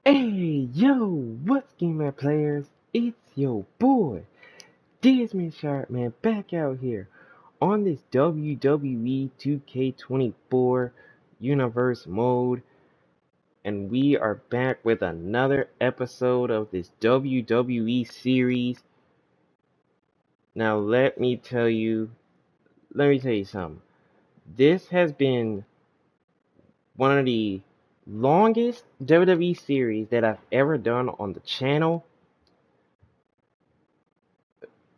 Hey, yo, what's game man players? It's your boy, Desmond Sharpman, back out here on this WWE 2K24 Universe mode, and we are back with another episode of this WWE series. Now, let me tell you something. This has been one of the longest WWE series that I've ever done on the channel.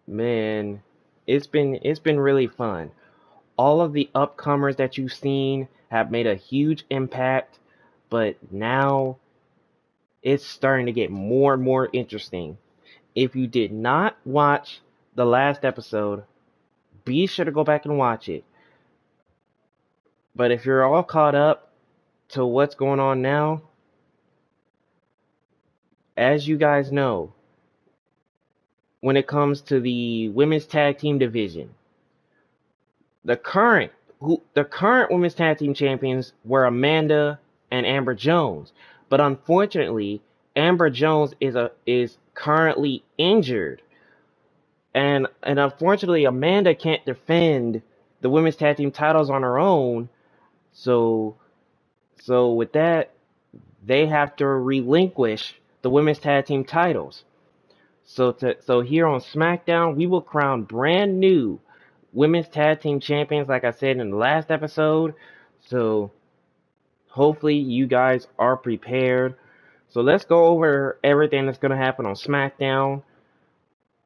Man, it's been really fun. All of the upcomers that you've seen have made a huge impact, but now it's starting to get more and more interesting. If you did not watch the last episode, be sure to go back and watch it. But if you're all caught up to what's going on now, as you guys know, when it comes to the women's tag team division, the current the current women's tag team champions were Amanda and Amber Jones, but unfortunately, Amber Jones is currently injured, and unfortunately, Amanda can't defend the women's tag team titles on her own. So so with that, they have to relinquish the women's tag team titles. So here on Smackdown, we will crown brand new women's tag team champions, like I said in the last episode. So hopefully you guys are prepared. So let's go over everything that's going to happen on SmackDown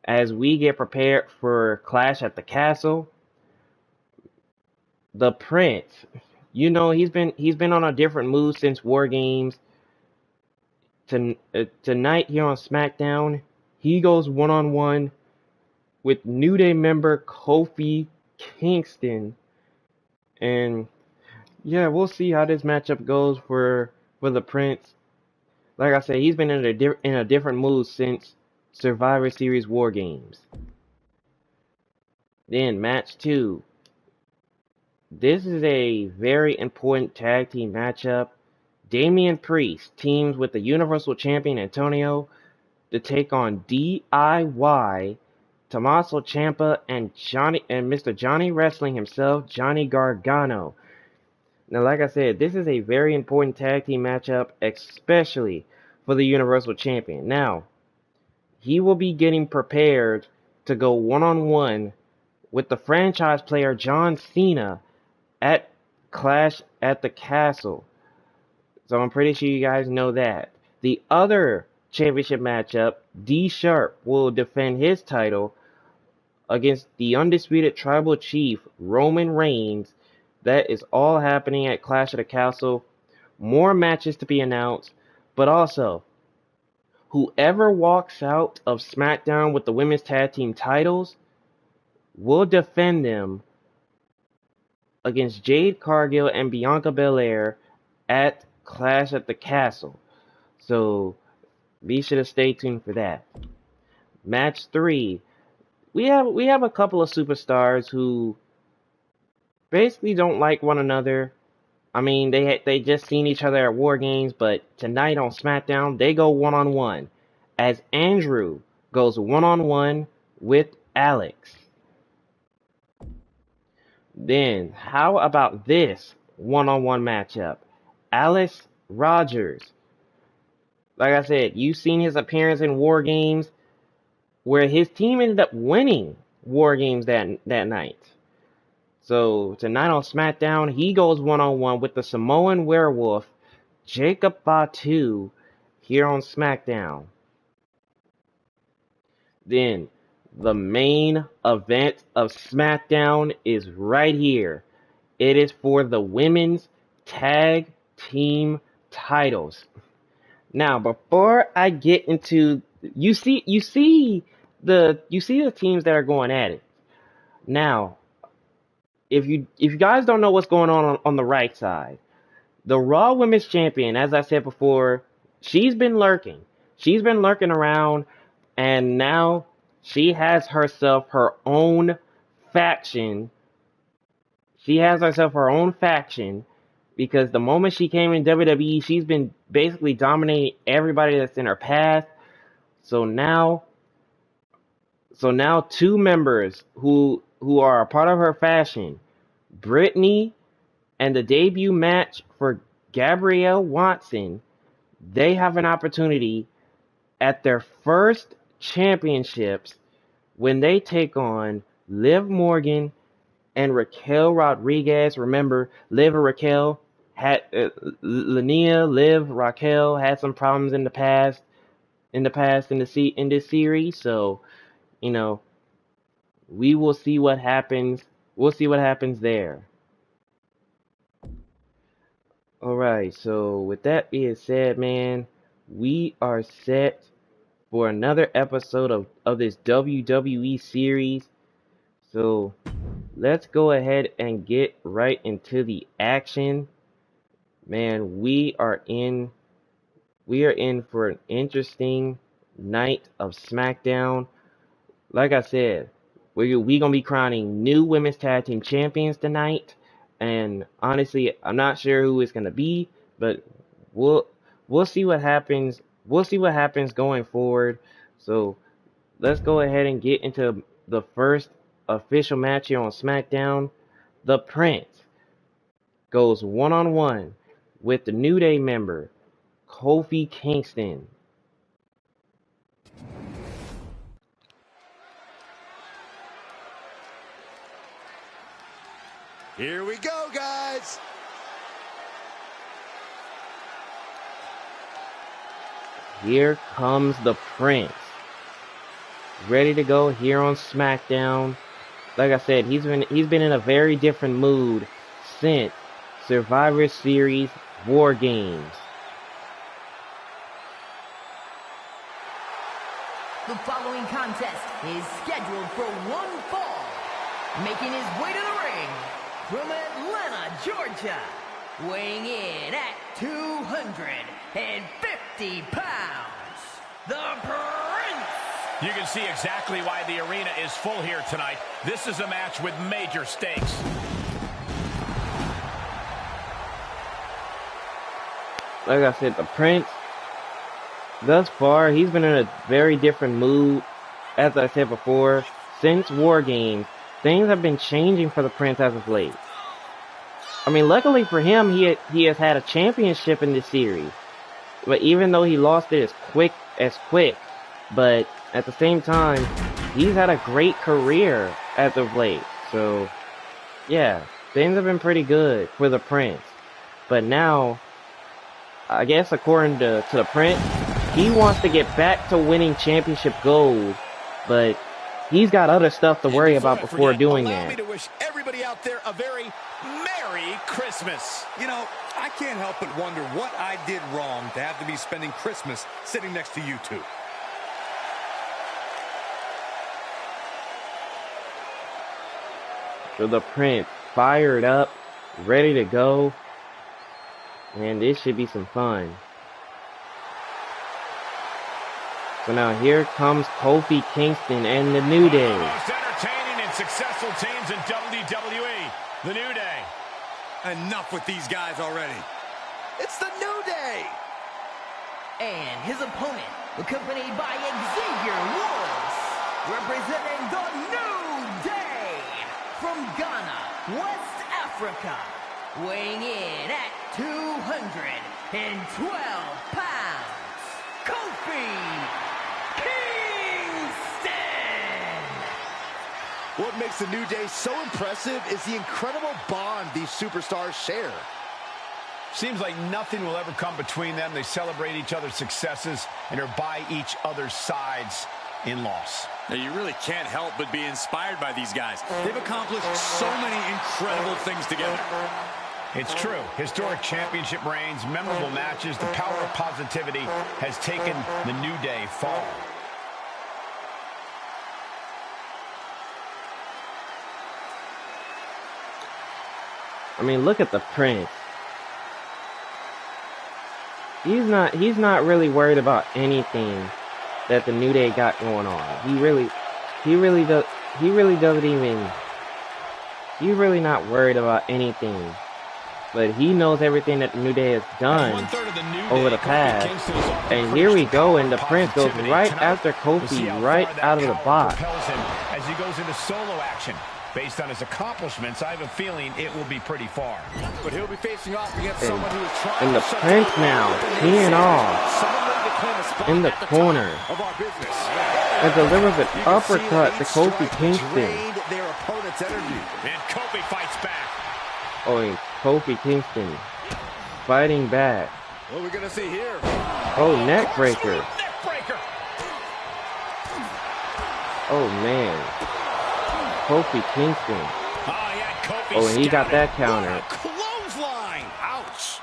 as we get prepared for Clash at the Castle. The Prince, he's been on a different move since War Games. Tonight here on SmackDown, he goes one-on-one with New Day member Kofi Kingston. And yeah, we'll see how this matchup goes for the Prince. Like I said, he's been in a different mood since Survivor Series War Games. Then match 2. This is a very important tag team matchup. Damian Priest teams with the Universal Champion Antonio to take on DIY, Tommaso Ciampa, and Mr. Johnny Wrestling himself, Johnny Gargano. Now, like I said, this is a very important tag team matchup, especially for the Universal Champion. Now, he will be getting prepared to go one-on-one with the franchise player John Cena at Clash at the Castle. So I'm pretty sure you guys know that. The other championship matchup, D Sharp will defend his title against the undisputed tribal chief Roman Reigns. That is all happening at Clash of the Castle. More matches to be announced, but also whoever walks out of SmackDown with the women's tag team titles will defend them against Jade Cargill and Bianca Belair at Clash at the Castle. So be sure to stay tuned for that. Match 3. We have a couple of superstars who basically don't like one another. I mean, they just seen each other at War Games, but tonight on SmackDown, they go one-on-one as Andrew goes one-on-one with Alex. Then, how about this one-on-one matchup? Alice Rogers. Like I said, you've seen his appearance in War Games where his team ended up winning War Games that night. So tonight on SmackDown, he goes one-on-one with the Samoan Werewolf, Jacob Fatu, here on SmackDown. Then, the main event of SmackDown is right here. It is for the women's tag team titles. Now, before I get into, you see the teams that are going at it. Now, if you guys don't know what's going on the right side, the Raw Women's Champion, as I said before, she's been lurking. She's been lurking around, and now she has herself her own faction. She has herself her own faction, because the moment she came in WWE, she's been basically dominating everybody that's in her path. So now, two members who are a part of her faction, Brittany and the debut match for Gabrielle Watson, they have an opportunity at their first championships when they take on Liv Morgan and Raquel Rodriguez. Remember, Liv and Raquel had Liv, Raquel had some problems in the past, in this series. So, you know, we will see what happens. We'll see what happens there. All right. So, with that being said, man, we are set for another episode of this WWE series. So, let's go ahead and get right into the action. Man, we are in for an interesting night of Smackdown. Like I said, we gonna be crowning new women's tag team champions tonight, and honestly, I'm not sure who it's gonna be, but we'll see what happens. We'll see what happens going forward. So let's go ahead and get into the first official match here on SmackDown. The Prince goes one-on-one with the New Day member, Kofi Kingston. Here we go, guys. Here comes the Prince. Ready to go here on SmackDown. Like I said, he's been in a very different mood since Survivor Series War Games. The following contest is scheduled for one fall. Making his way to the ring from Atlanta, Georgia, weighing in at 250 pounds, the Prince. You can see exactly why the arena is full here tonight. This is a match with major stakes. Like I said, the Prince, thus far, he's been in a very different mood. As I said before, since War Games, things have been changing for the Prince as of late. I mean, luckily for him, he has had a championship in this series. But even though he lost it as quick, but at the same time, he's had a great career as of late. So, yeah, things have been pretty good for the Prince. But now, I guess according to the Prince, he wants to get back to winning championship gold, but he's got other stuff to worry about before doing that. Allow me to wish everybody out there a very Merry Christmas. You know, I can't help but wonder what I did wrong to have to be spending Christmas sitting next to you two. So the Prince fired up, ready to go. Man, this should be some fun. So now here comes Kofi Kingston and the New Day. One of the most entertaining and successful teams in WWE, the New Day. Enough with these guys already. It's the New Day. And his opponent, accompanied by Xavier Woods, representing the New Day from Ghana, West Africa, weighing in at 212 pounds, Kofi Kingston! What makes the New Day so impressive is the incredible bond these superstars share. Seems like nothing will ever come between them. They celebrate each other's successes and are by each other's sides in loss. Now, you really can't help but be inspired by these guys. They've accomplished so many incredible things together. It's true. Historic championship reigns, memorable matches, the power of positivity has taken the New Day far. I mean, look at the Prince. He's not really worried about anything that the New Day got going on. He's really not worried about anything. but he knows everything that the New Day has done over the past. And here we go, and the Prince goes right after Kofi, right out of the box. As he goes into solo action. Based on his accomplishments, I have a feeling it will be pretty far. But he'll be facing off against someone who is trying and the to Prince now, teeing off in the corner, of our business. and delivers an uppercut to Kofi Kingston. Their opponent's energy. And Kofi fights back. Oh, and Kofi Kingston fighting back. What are we going to see here? Oh, neck breaker. Neck breaker. Oh, man. Kofi Kingston. Kofi Oh, and he got that counter. Clothesline. Ouch.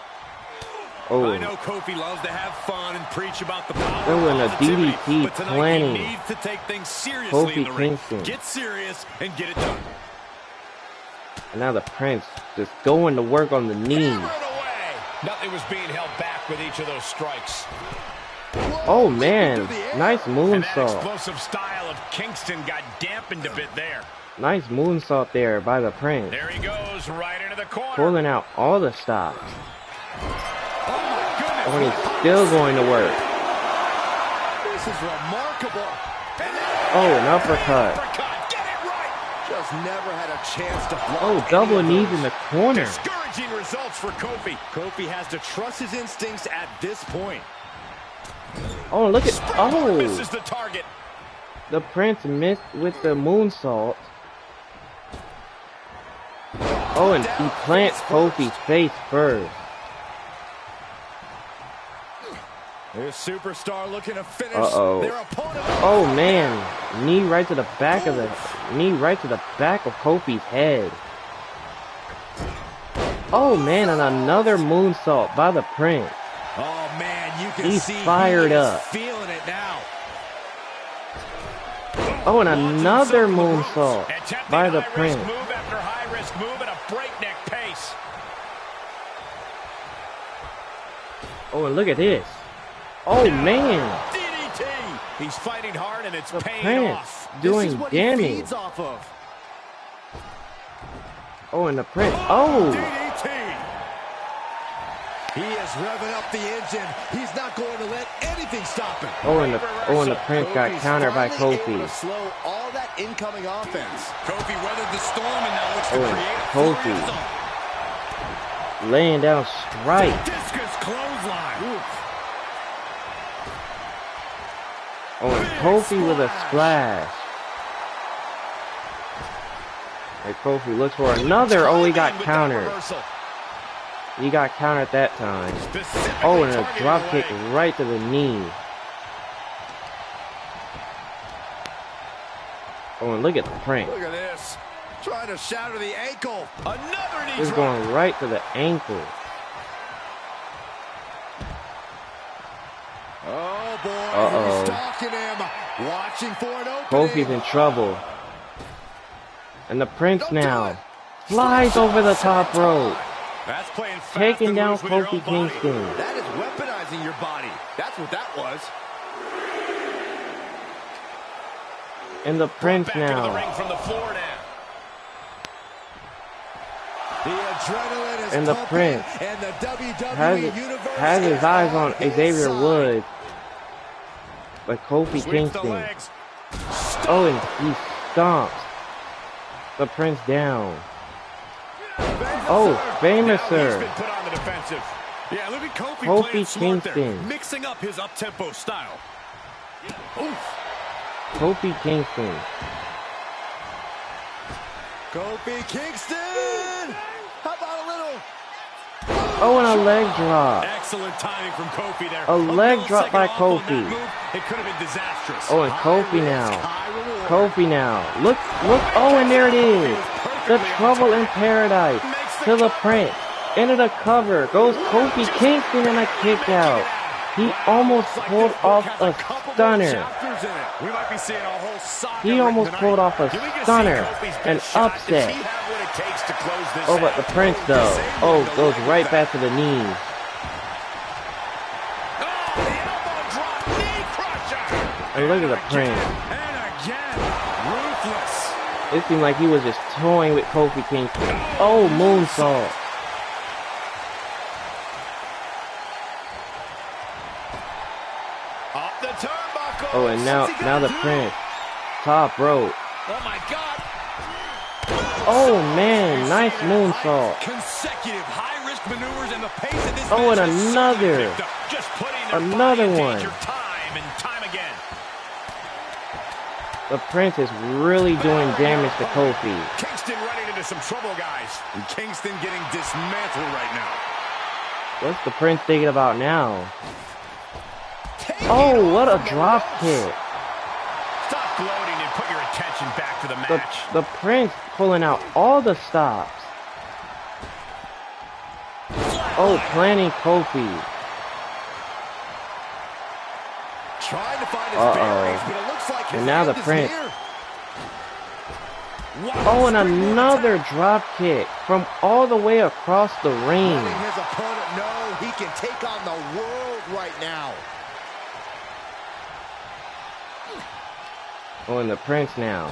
Oh, I know Kofi loves to have fun and preach about the power oh, and a of positivity, DDT but tonight planning. he needs to take things seriously Kofi in the ring. Kingston. Get serious and get it done. And now the Prince just going to work on the knee. Away. Nothing was being held back with each of those strikes. Oh, man. Nice And that moonsault. explosive style of Kingston got dampened a bit there. Nice moonsault there by the Prince. There he goes, right into the corner. Pulling out all the stops. Oh, And he's still going to work. This is remarkable. Oh, an uppercut. Get it right. Just never had a chance to block. Oh, double knees in the corner. Discouraging results for Kofi. Kofi has to trust his instincts at this point. Oh, look at, Springboard misses oh, the target. the Prince missed with the moonsault. Oh, and he plants Kofi's face first. This superstar looking to finish Uh-oh. their opponent. Oh, man. Knee right to the back of Kofi's head. Oh, man, and another moonsault by the Prince. Oh man, you can He's see fired he is up. feeling it now. Oh, and another moonsault Attempting by the high-risk Prince. move after high-risk move at a breakneck pace. Oh, and look at this. Oh, man. DDT. He's fighting hard and it's The paying Prince off. This doing is what he damage. feeds off of. Oh, and the Prince. Oh. DDT. He is revving up the engine. He's not going to let anything stop him. Oh, and the Prince got Kofi's countered by finally able Kofi. to slow all that incoming offense. Kofi weathered the storm and now looks to Oh, create a Kofi. flurry of his own. Laying down strike. Discus clothesline. Oh, and Kofi with a splash. And Kofi looks for another. Oh, he got With that countered. reversal. He got countered that time. Specifically Oh, and a targeting drop the kick leg. right to the knee. Oh, and look at the Prince. Look at this. Trying to shatter the ankle. Another knee It's drop. going right to the ankle. Oh boy, Uh-oh. he's stalking him. Watching for an opening. Kofi's in trouble. And the Prince now flies over the top rope. That's playing fast Taking and down loose with your Kofi own body. Kingston. That is weaponizing your body. That's what that was. And the Prince Back into the now. ring from the floor now. The adrenaline is And the pumping, Prince and the WWE Universe has his is eyes on his Xavier side. Woods. But Kofi Sweeps the Kingston. legs. Oh, and he stomps the Prince down. Oh, Now he's Famouser. been put on the defensive. Yeah, look at Kofi Kofi playing smart there, Kingston. mixing up his up-tempo style. Kofi Kingston. Kofi Kingston! How about a little? Oh, and a leg drop. Excellent timing from Kofi there. A leg drop millisecond by off on that Kofi. move, it could have been disastrous. Oh, and Kofi now. High reward. Kofi now. Look. Oh, and there it is. The Trouble in Paradise to the Prince. Into the cover goes Kofi Kingston and a kick out. He almost pulled off a stunner. We might be seeing a whole saga He almost tonight. pulled off a Do we get to see stunner, Kofi's an best shot? Does upset. he have what it takes to close this Oh, but out? the Prince though. Oh, goes right back to the knees. Oh, the elbow drop, knee crusher. And look at the Prince. And again, ruthless. It seemed like he was just toying with Kofi Kingston. Oh, moonsault. the turnbuckle. Oh, and now the Prince. Top rope. Oh, my God. Oh, man. Nice moonsault. Consecutive high-risk maneuvers, and the pace of this Oh, and match has another. certainly picked up. Just putting their Another body in one. danger time and time again. The Prince is really doing damage to Kofi. Kingston running into some trouble, guys. And Kingston getting dismantled right now. What's the Prince thinking about now? Oh, what a drop kick. Stop gloating and put your attention back to the match. The Prince pulling out all the stops. Oh, planning Kofi. Trying to find his bearings, but it looks like his And now the hand is Prince. near. Oh, and another drop kick from all the way across the ring. Letting his opponent know he can take on the world right now. Oh, and the Prince now.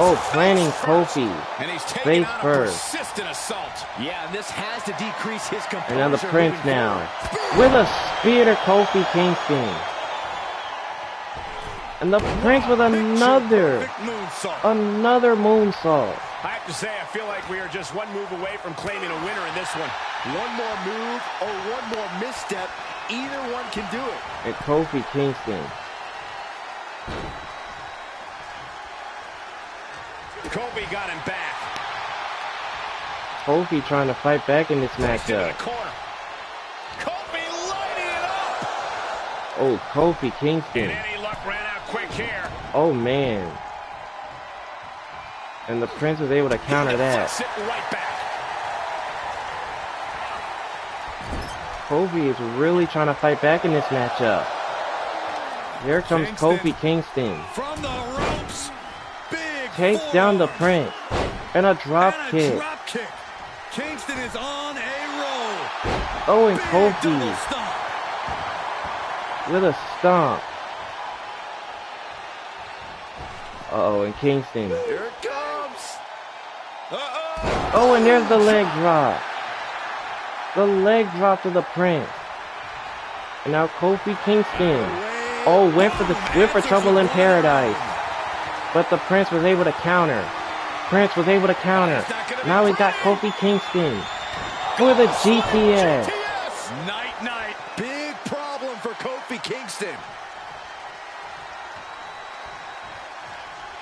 Oh, planning Kofi. And he's taking Face on a first. persistent assault. Yeah, and this has to decrease his composure. And now the Prince moving now. forward. With a spear to Kofi Kingston. And the Prince with another moonsault. I have to say, I feel like we are just one move away from claiming a winner in this one. One more move or one more misstep, either one can do it. And Kofi Kingston. Kobe got him back. Kofi trying to fight back in this Pushed into the matchup. corner. Kobe lighting it up. Oh, Kofi And Kingston. any luck ran out quick here. Oh, man. And the Prince was able to counter that. Sit right back. Kofi is really trying to fight back in this matchup. Here comes Kofi Kingston. From the ropes. Big Takes down the Prince. And a drop kick. drop kick. Kingston is on a roll. Oh, and Big double Kofi stomp. with a stomp. Uh-oh, and Kingston. Here it comes. Uh-oh. Oh, and there's the leg drop. The leg drop to the Prince. And now Kofi Kingston. Oh, went for trouble in paradise. But the Prince was able to counter. Now we got Kofi Kingston for the GTS. Night, night. Big problem for Kofi Kingston.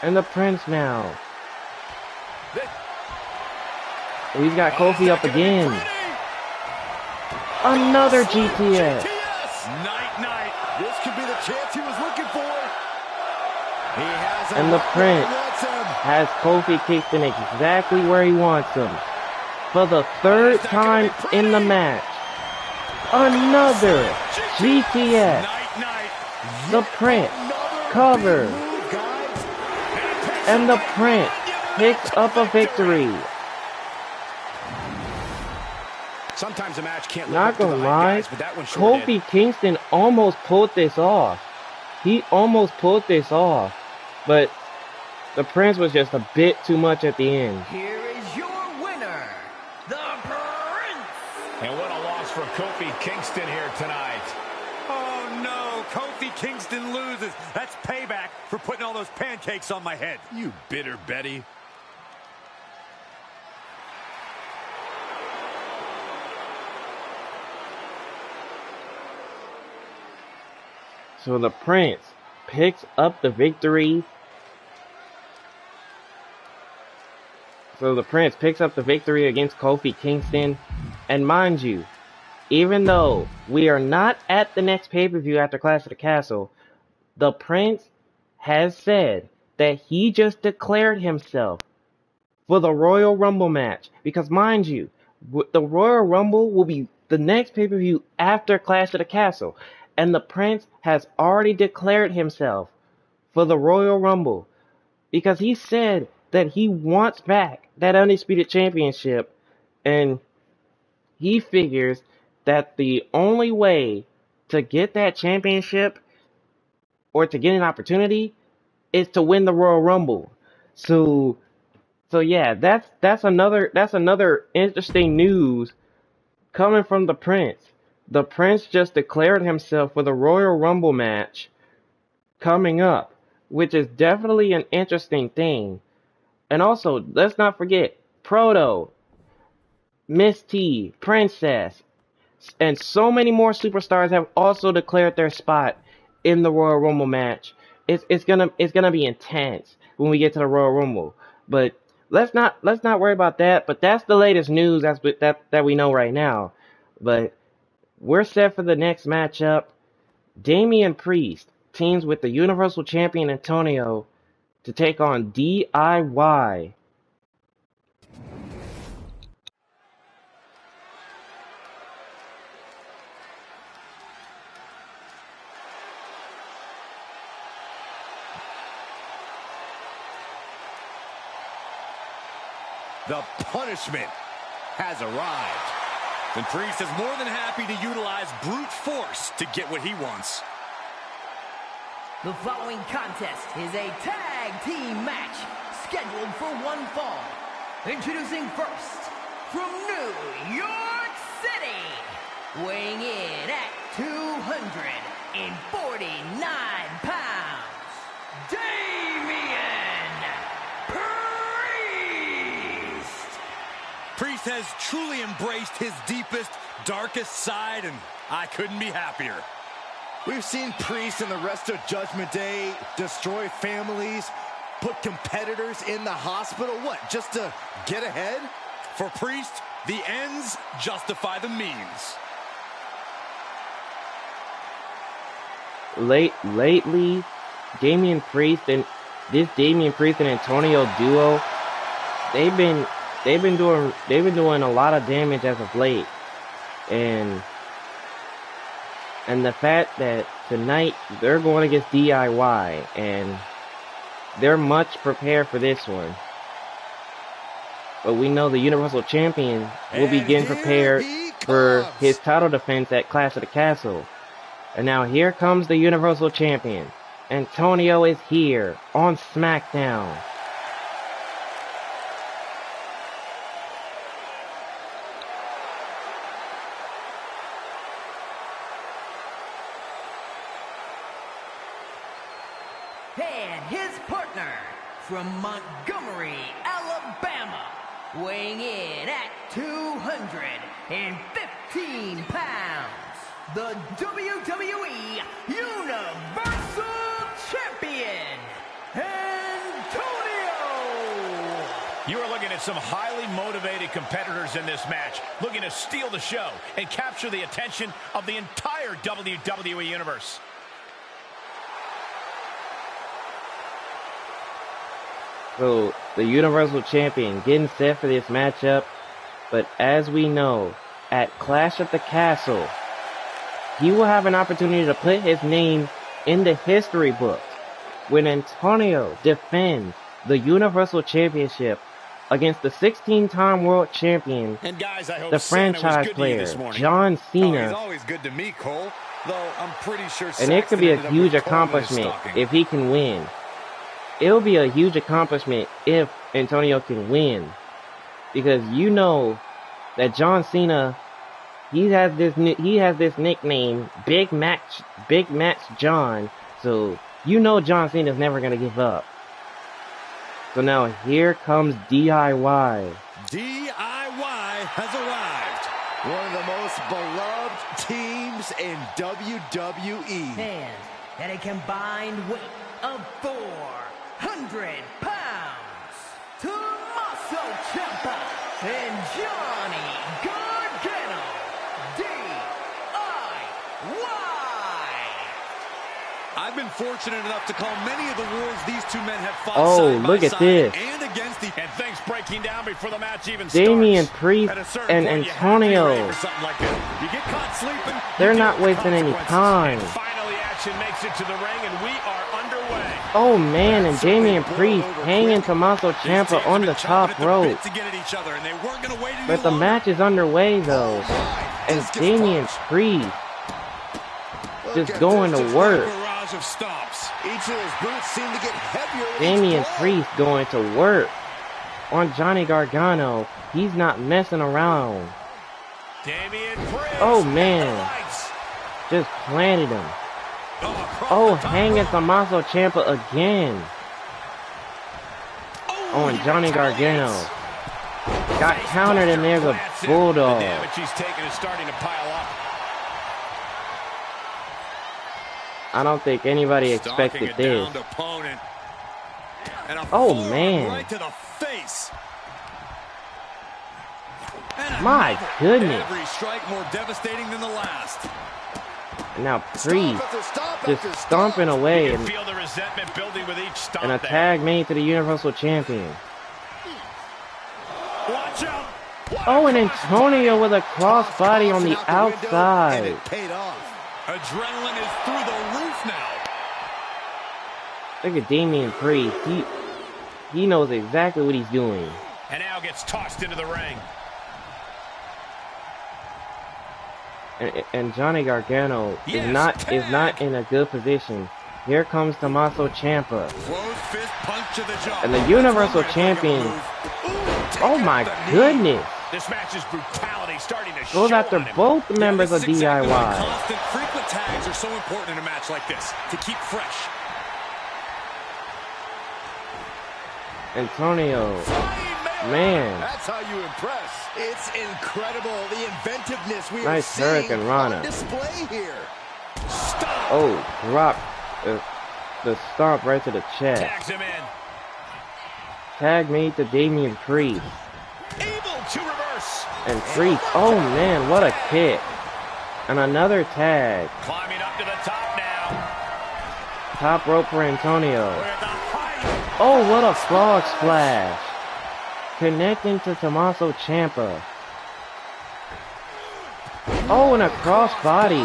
And the Prince now. He's got Kofi up again. Another GTS. Night, night. This could be the chance he was looking for. He has And the Prince wants him. has Kofi Kingston exactly where he wants him. For the third time in the match. Another GTS. Night, night. The Prince cover. Move, guys. And the Prince picks up a victory. Sometimes a match can't live Not up to the gonna hype, lie, guys, but that one sure did. Kofi Kingston almost pulled this off. He almost pulled this off. But the Prince was just a bit too much at the end. Here is your winner, the Prince. And what a loss for Kofi Kingston here tonight. Oh, no. Kofi Kingston loses. That's payback for putting all those pancakes on my head. You bitter Betty. So the Prince picks up the victory. Against Kofi Kingston. And mind you, even though we are not at the next pay-per-view after Clash of the Castle, the Prince has said that he just declared himself for the Royal Rumble match. Because mind you, the Royal Rumble will be the next pay-per-view after Clash of the Castle. And the Prince has already declared himself for the Royal Rumble. Because he said that he wants back that Undisputed Championship. And he figures that the only way to get that championship or to get an opportunity is to win the Royal Rumble. So yeah, that's another interesting news coming from the Prince. The Prince just declared himself for the Royal Rumble match coming up, which is definitely an interesting thing. And also, let's not forget, Proto, Miss T, Princess, and so many more superstars have also declared their spot in the Royal Rumble match. It's gonna be intense when we get to the Royal Rumble. But let's not worry about that. But that's the latest news that we know right now. But we're set for the next matchup. Damian Priest teams with the Universal Champion Antonio to take on DIY. The punishment has arrived. And Priest is more than happy to utilize brute force to get what he wants. The following contest is a tag team match scheduled for one fall. Introducing first, from New York City, weighing in at 249 pounds, Damian Priest! Priest has truly embraced his deepest, darkest side, and I couldn't be happier. We've seen Priest and the rest of Judgment Day destroy families, put competitors in the hospital. What, just to get ahead? For Priest, the ends justify the means. Lately, Damian Priest and Antonio duo, they've been doing a lot of damage as of late, and the fact that tonight they're going against DIY, and they're much prepared for this one. But we know the Universal Champion will be getting prepared for his title defense at Clash of the Castle. And now here comes the Universal Champion. Antonio is here on Smackdown. And his partner from Montgomery, Alabama, weighing in at 215 pounds, the WWE Universal Champion, Antonio! You are looking at some highly motivated competitors in this match, looking to steal the show and capture the attention of the entire WWE Universe. So, the Universal Champion getting set for this matchup, but as we know, at Clash at the Castle, he will have an opportunity to put his name in the history books when Antonio defends the Universal Championship against the 16-time world champion, And guys, I hope the Santa was franchise good to you player, this morning. John Oh, Cena. he's always good to me, Cole. Though I'm pretty sure And it could be a Saxton huge ended up with coal in his accomplishment stocking. if he can win. It'll be a huge accomplishment if Antonio can win. Because you know that John Cena, he has this nickname, Big Max John. So you know John Cena's never gonna give up. So now here comes DIY. DIY has arrived. One of the most beloved teams in WWE. And at a combined weight of 400 pounds, Tommaso Ciampa and Johnny Gargano, DIY. I've been fortunate enough to call many of the wars these two men have fought Oh, side by look at side this. and against the And things breaking down before the match even Damian starts. Priest At a certain and point, you have to be ready Antonio, for something like this. You get caught sleeping, you they're deal not with the wasting any consequences. time. Finally, action makes it to the ring, and we are underway. Oh man, and Damian Boiled Priest over hanging quick. Tommaso These Ciampa teams on have the been chomping top at the rope. bit to get at each other, and they weren't going to wait any But the longer. match is underway though. And Discus Damian punch. Priest Look just at going this. to Just work. like a barrage of stomps. Each of those boots seem to get heavier with Damian each blow. Priest going to work on Johnny Gargano. He's not messing around. Oh, man. Just planted him. Oh, hanging Tommaso Ciampa again. Oh, and Johnny Gargano got countered, and there's a bulldog. The damage he's taken is starting to pile up. I don't think anybody expected this. Oh, man. Right to the face. My goodness. Every strike more devastating than the last. And now Priest just stomping away, and Feel the resentment building with each stomp a there. tag made to the Universal Champion. Watch out. Oh, and Antonio with a crossbody on the outside. And it paid off. Adrenaline is through the roof now. Look at Damian Priest. He knows exactly what he's doing. And now gets tossed into the ring. And Johnny Gargano is not in a good position. Here comes Tommaso Ciampa. Closed fist punch to the jaw. And the Universal Champion. Oh my goodness. This match's brutality starting to Goes show after on him. both members of This is exactly why DIY. constant, frequent tags are so important in a match like this to keep fresh. Antonio. Man. That's how you impress. It's incredible, the inventiveness we are Nice seeing Hurricane Rana. on display here. Oh, drop the stomp right to the chest. Tags him in. Tag made to Damian Priest. Able to reverse. And Priest. Oh man, what a kick. And another tag. Climbing up to the top now. Top rope for Antonio. With the height. Oh, what a frog splash. Connecting to Tommaso Ciampa. Oh, and a crossbody.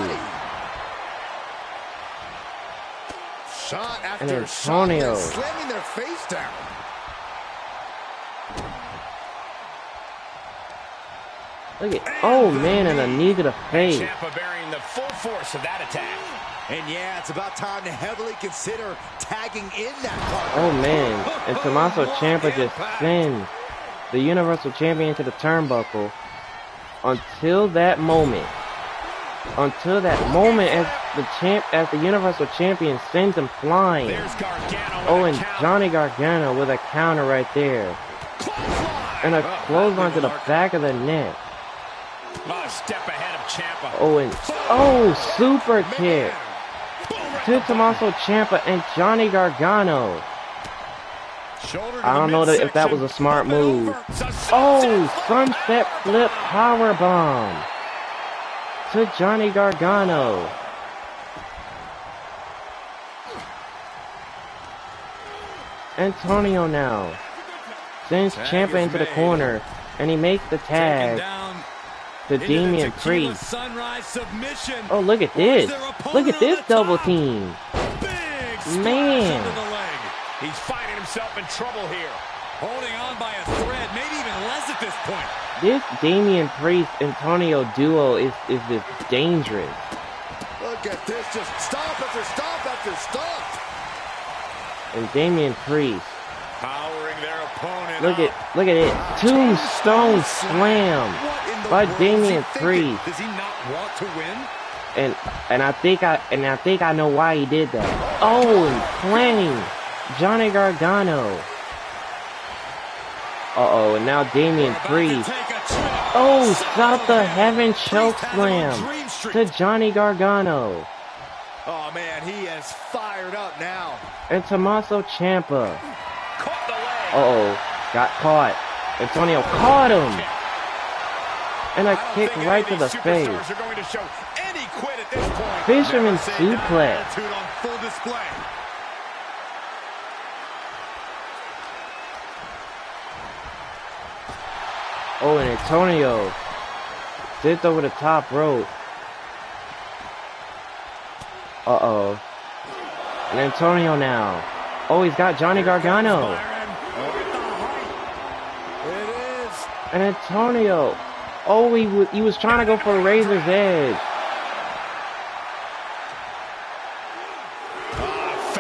Shot after And shot, Antonio. slamming their face down. Look at, oh man, and a knee to the face. Ciampa bearing the full force of that attack. And yeah, it's about time to heavily consider tagging in that partner. Oh man, and Tommaso Ciampa just sends the Universal Champion to the turnbuckle until that moment. Until that moment, as the Universal Champion sends him flying. There's Gargano. Oh, with and a count. Johnny Gargano with a counter right there. And a clothesline to the back of the neck. Oh, step ahead of Ciampa. Oh, and super kick to Tommaso Ciampa and Johnny Gargano. I don't know if that was a smart move. Oh, sunset flip power bomb to Johnny Gargano. Antonio now sends Ciampa into the corner, and he makes the tag to Damian Priest. Oh, look at this. Look at this double team. Man. He's finding himself in trouble here. Holding on by a thread, maybe even less at this point. This Damian Priest-Antonio duo is just dangerous. Look at this, just stop after stop after stop. And Damian Priest, Powering their opponent. look at it. Tombstone slam by Damian Priest. Does he not want to win? And I think I know why he did that. Oh, and planning Johnny Gargano. Uh-oh, and now Damian Priest. Oh, stop the heaven choke slam to Johnny Gargano. Oh man, he is fired up now. And Tommaso Ciampa. Caught the leg. Uh-oh, got caught. Antonio caught him. And a kick right to the face. Superstars are going to show any quit at this point. Fisherman suplex. Attitude on full display. Oh, and Antonio sits over the top rope. Uh-oh. And Antonio now. Oh, he's got Johnny Gargano. It is. And Antonio. Oh, he was trying to go for a Razor's Edge.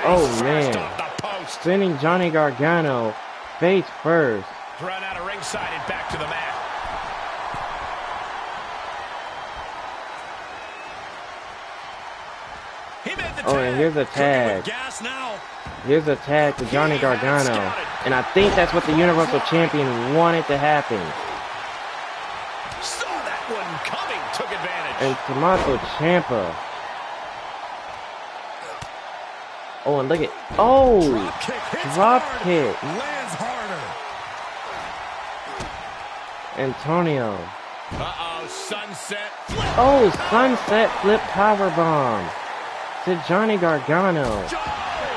Oh, man. Sending Johnny Gargano face first. Run out of ringside and back to the mat. He made the Oh, and here's a tag. Gas now. Here's a tag to Johnny Gargano. And I think that's what the Universal Champion wanted to happen. Saw that one coming, took advantage. And Tommaso Ciampa. Oh, and look at... Oh! Drop kick. Lands harder. Antonio. Uh-oh, sunset flip. Oh, sunset flip powerbomb to Johnny Gargano.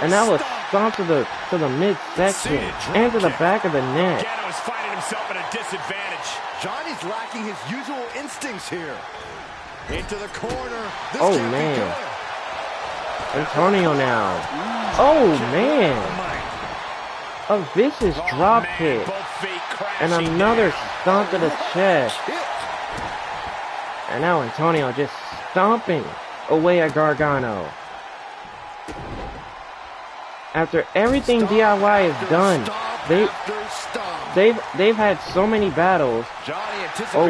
And that was stomped to the midsection and to the back of the neck. Gargano is finding himself at a disadvantage. Johnny's lacking his usual instincts here. Into the corner. This Oh, can't be man. good. Antonio now. Oh, man. A vicious drop Man, kick. both feet And crashing another down. stomp to the chest. Hit. And now Antonio just stomping away at Gargano. After everything DIY has done, they've had so many battles. Oh,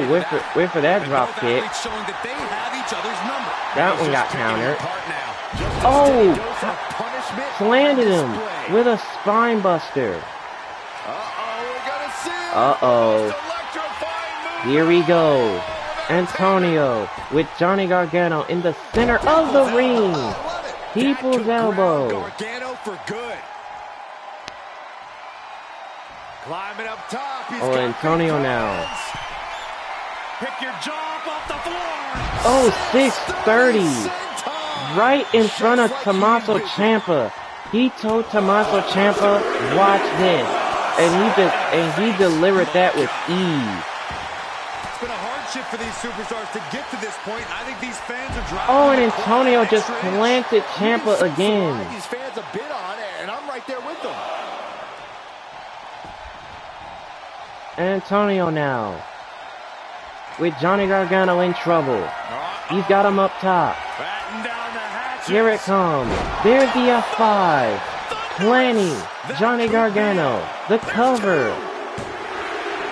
wait for that drop kick. Showing that they have each other's number. That one got countered. Apart now. Oh, Punishment slanted him display. with a spine buster. We're gonna see him. Uh-oh. Electrifying move. Here we go. Antonio with Johnny Gargano in the center of the ring. Love it. People's That could ground elbow. Gargano for good. Climbing up top. He's Oh, got Antonio big now. plans. Pick your jaw up off the floor. Oh, 630. Senton. Right in front of Tommaso Ciampa. He told Tommaso Ciampa, watch this. And he delivered that with ease. It's been a hardship for these superstars to get to this point. I think these fans are driving. Oh, and Antonio just planted Ciampa again. These fans a bit on it, and I'm right there with them. Antonio now with Johnny Gargano in trouble. He's got him up top. Batten down the hatches. Here it comes. There's the F5. Planning Johnny Gargano. The cover.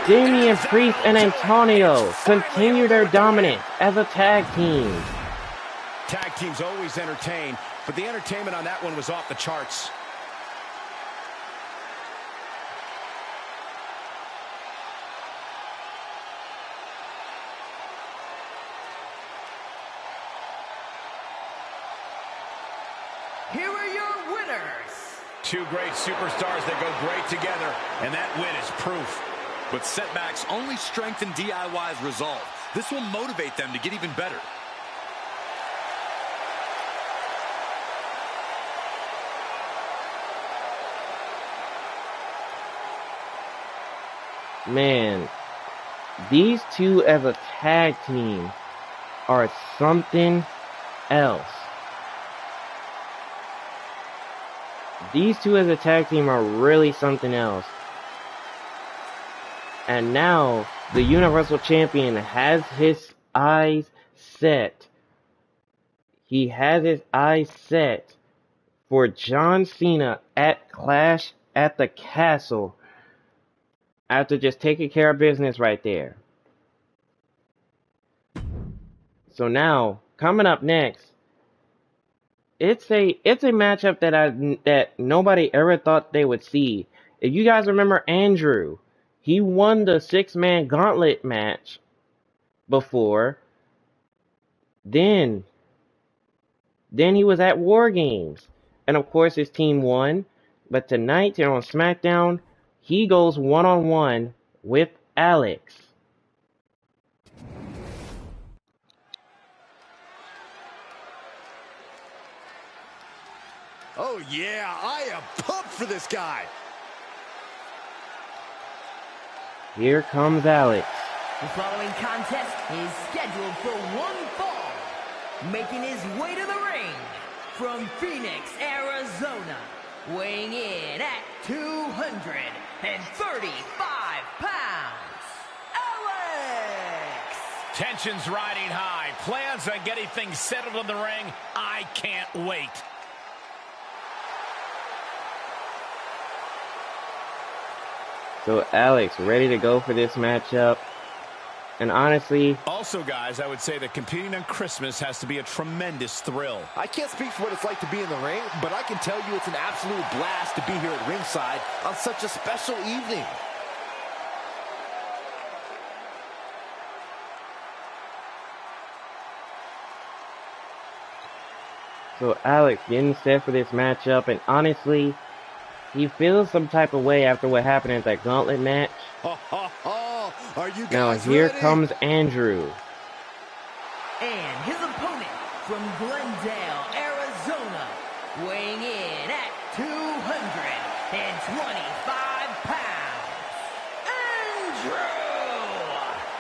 Damian Priest and Antonio continue their dominance as a tag team. Tag teams always entertain, but the entertainment on that one was off the charts. Here are your winners. Two great superstars that go great together, and that win is proof. But setbacks only strengthen DIY's resolve. This will motivate them to get even better. Man, these two as a tag team are something else. These two as a tag team are really something else. And now the Universal Champion has his eyes set. He has his eyes set for John Cena at Clash at the Castle after just taking care of business right there. So now, coming up next, it's a matchup that nobody ever thought they would see. If you guys remember Andrew, he won the 6-man gauntlet match before. Then he was at War Games, and of course his team won. But tonight here on Smackdown, he goes one-on-one with Alex. Oh, yeah, I am pumped for this guy. Here comes Alex. The following contest is scheduled for one fall. Making his way to the ring from Phoenix, Arizona, weighing in at 235 pounds, Alex! Tensions riding high. Plans on getting things settled in the ring. I can't wait. So Alex ready to go for this matchup. And honestly, also, guys, I would say that competing on Christmas has to be a tremendous thrill. I can't speak for what it's like to be in the ring, but I can tell you it's an absolute blast to be here at ringside on such a special evening. so Alex getting set for this matchup, and honestly, he feels some type of way after what happened in that gauntlet match. Are you guys Now here ready? comes Andrew. And his opponent from Glendale, Arizona, weighing in at 225 pounds, Andrew!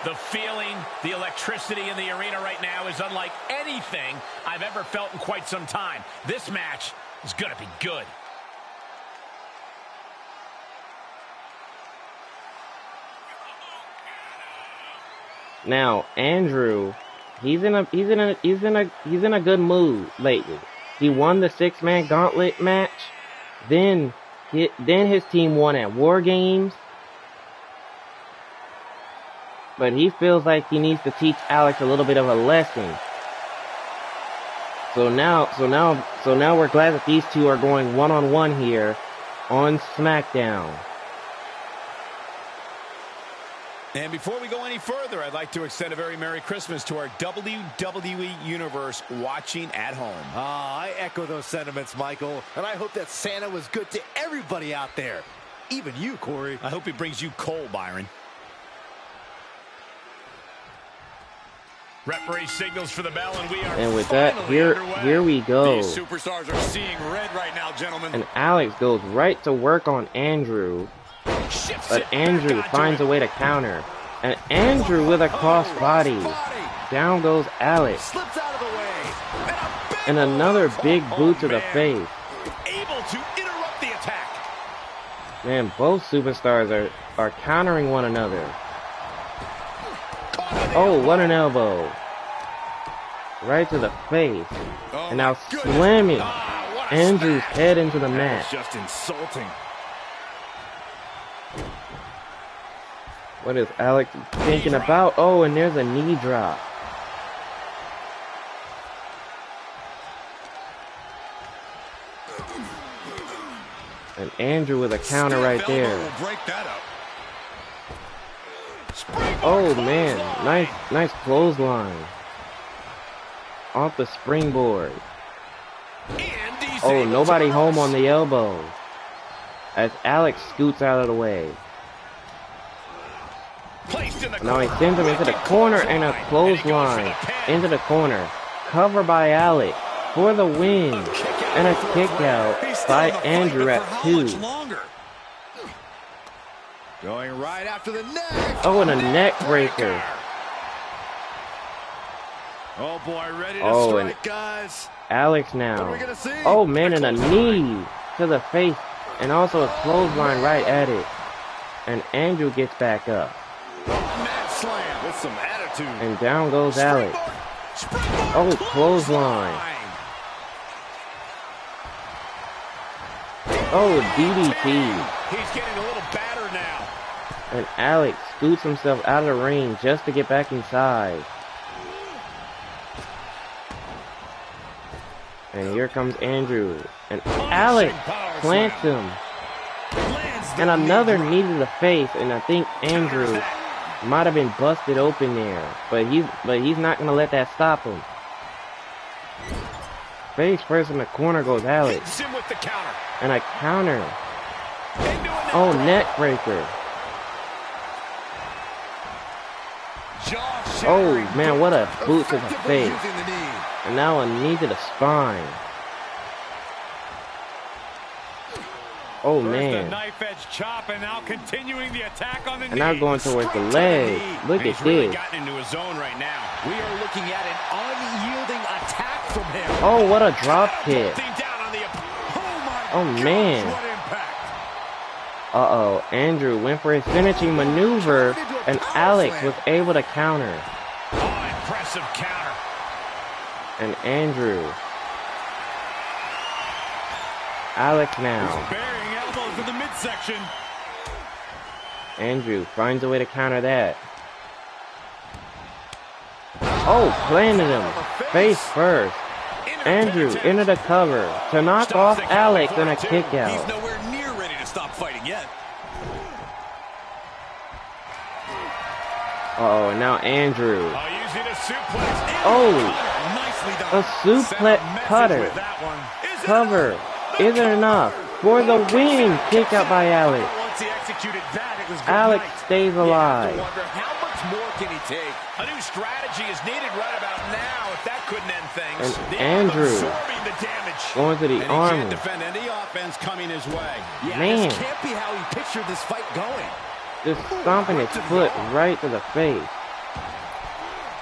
The feeling, the electricity in the arena right now is unlike anything I've ever felt in quite some time. This match is going to be good. Now Andrew, he's in a good mood lately. He won the 6-man gauntlet match. Then his team won at War Games. But he feels like he needs to teach Alex a little bit of a lesson. So now we're glad that these two are going one-on-one here on Smackdown. And before we go any further, I'd like to extend a very Merry Christmas to our WWE Universe watching at home. I echo those sentiments, Michael, and I hope that Santa was good to everybody out there, even you, Corey. I hope he brings you coal, Byron. Referee signals for the bell, and we are And with that, here we go. These superstars are seeing red right now, gentlemen. And Alex goes right to work on Andrew. But Andrew finds a way to counter. And Andrew with a crossbody. Down goes Alex. Slips out of the way. And another big boot to the face. Able to interrupt the attack. Man, both superstars are countering one another. Oh, what an elbow. Right to the face. And now slamming Andrew's head into the mat. Just insulting. What is Alex thinking about? Oh, and there's a knee drop. And Andrew with a counter right there. Oh man, nice clothesline. Off the springboard. Oh, nobody home on the elbow. As Alex scoots out of the way. Now he sends him into the corner and a clothesline into the corner. Cover by Alex for the win. And a kick out by Andrew at 2. Going right after the neck. Oh, and a neck breaker. Oh boy, ready to Oh, strike, and guys. Alex now. Oh man, and a knee to the face. And also a clothesline right at it. And Andrew gets back up. Mat slam with some attitude. And down goes Alex. Oh, clothesline. Oh, DDT. He's getting a little battered now. And Alex scoots himself out of the ring just to get back inside. And here comes Andrew. And Alex plants him. And another knee to the face. And I think Andrew might have been busted open there. But he's not going to let that stop him. Face first in the corner goes Alex. And a counter. Oh, neck breaker. Oh, man, what a boot to the face. And now a knee to the spine. Oh, man. And now going towards the leg. Look at this. We are looking at an unyielding attack from him. Oh, what a drop kick. Oh, man. Uh-oh. Andrew went for his finishing maneuver, and Alex was able to counter. Oh, impressive counter. And Andrew. Alex now. Burying elbows in the midsection. Andrew finds a way to counter that. Oh, planted him. Face first. Andrew into the cover to knock off Alex and a kick He's out. nowhere near ready to stop fighting yet. Uh-oh, and now Andrew. Using a suplex. Oh, Nicely a done. suplex cutter. With that one. Cover. Isn't enough. For the win. Kick out by Alex. Once he executed that, it was good Alex night. stays alive. Wonder how much more can he take? A new strategy is needed right about now. If that couldn't end things. And The Andrew absorbing the damage. going to the And he arm. can't defend any offense coming his way. Yeah, Man. this can't be how he pictured this fight going. Just stomping his foot right to the face.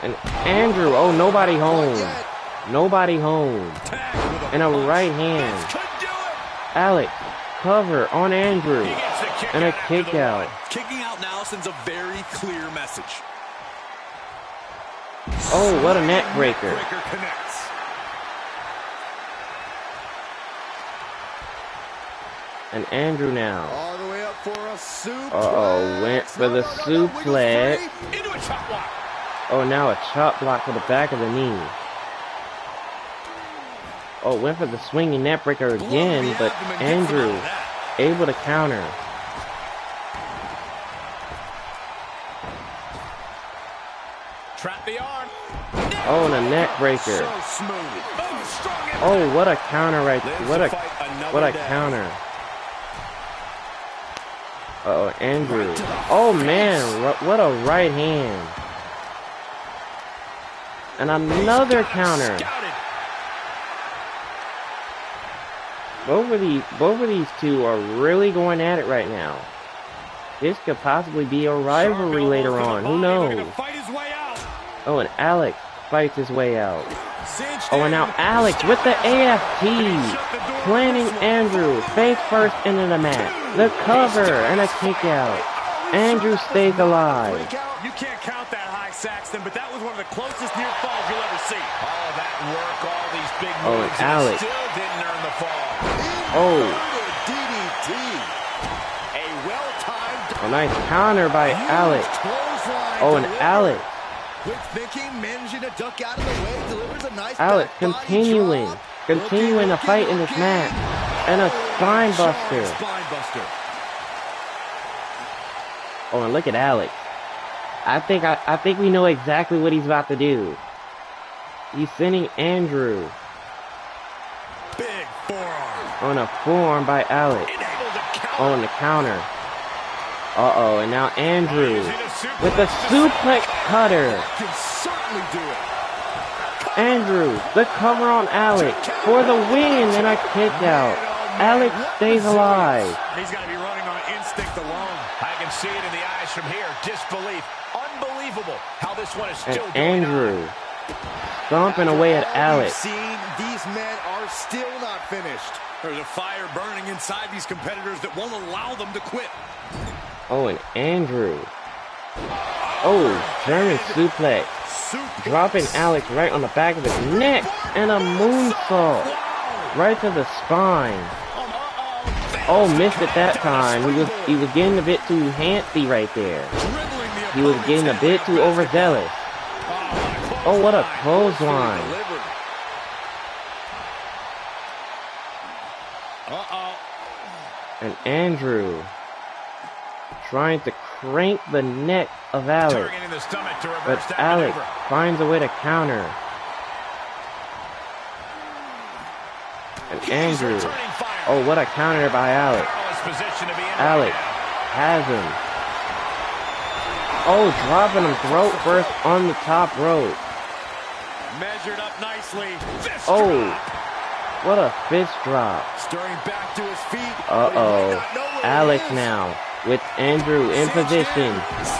And Andrew, oh, nobody home. Nobody home. And a right hand. Could do it. Alex, cover on Andrew. He gets the kick And a out after kick the out. one. Kicking out now sends a very clear message. Oh, what a neck breaker. Breaker connects. And Andrew now. All the way up for a suplex. Uh-oh, went for the suplex. Into a chop block. Oh, now a chop block to the back of the knee. Oh, went for the swinging neck breaker again, but Andrew able to counter. Trap the arm. Oh, and a neck breaker. So smooth. Oh, strong impact. Oh, what a counter right Lives what to a fight another what a day. counter. Uh-oh, Andrew. Oh man, what a right hand. And another counter. Scouted. Both of these two are really going at it right now. This could possibly be a rivalry later on. Who knows? Fight his way out. Oh, and Alex fights his way out. Oh, and now Alex with the AFT. Planting Andrew face first into the mat. The cover and a kick out. Andrew stays alive. You can't count that high, Saxton, but that was one of the closest near falls you'll ever see. All that work, all these big Oh, and moves, and Alex. still didn't earn the fall. Oh, DDT. A well-timed a nice counter by Alex. clothesline. Oh, and delivered. Alex. Quick thinking, managing to duck out of the way, delivers a nice Alex back body continuing drop. to fight in this match. And a spine buster. Spine buster. Oh, and look at Alex. I think we know exactly what he's about to do. He's sending Andrew Big forearm. on a forearm by Alex. Able to counter. On the counter. Uh-oh, and now Andrew with the suplex cutter. Can certainly do it. Andrew, the cover on Alex for the win and a kick out. Alex stays alive. He's got to be running on instinct alone. I can see it in the eyes from here. Disbelief. Unbelievable how this one is And still going on. Andrew stomping away at Alex. We've seen these men are still not finished. There's a fire burning inside these competitors that won't allow them to quit. Oh, and Andrew. Oh, German suplex. Dropping Alex right on the back of his neck. And a moonsault right to the spine. Oh, missed it that time. He was getting a bit too handsy right there. He was getting a bit too overzealous. Oh, what a clothesline. And Andrew trying to crank the neck of Alex. Targeting the stomach to reverse But that Alex maneuver. finds a way to counter. And Andrew. Returning fire. Oh, what a counter by Alex. Perilous position to be in Alex right now. has him. Oh, dropping him throat first on the top rope. Measured up nicely. Fist Oh, drop. what a fist drop. Stirring back to his feet. Uh-oh. Alex now with Andrew in position.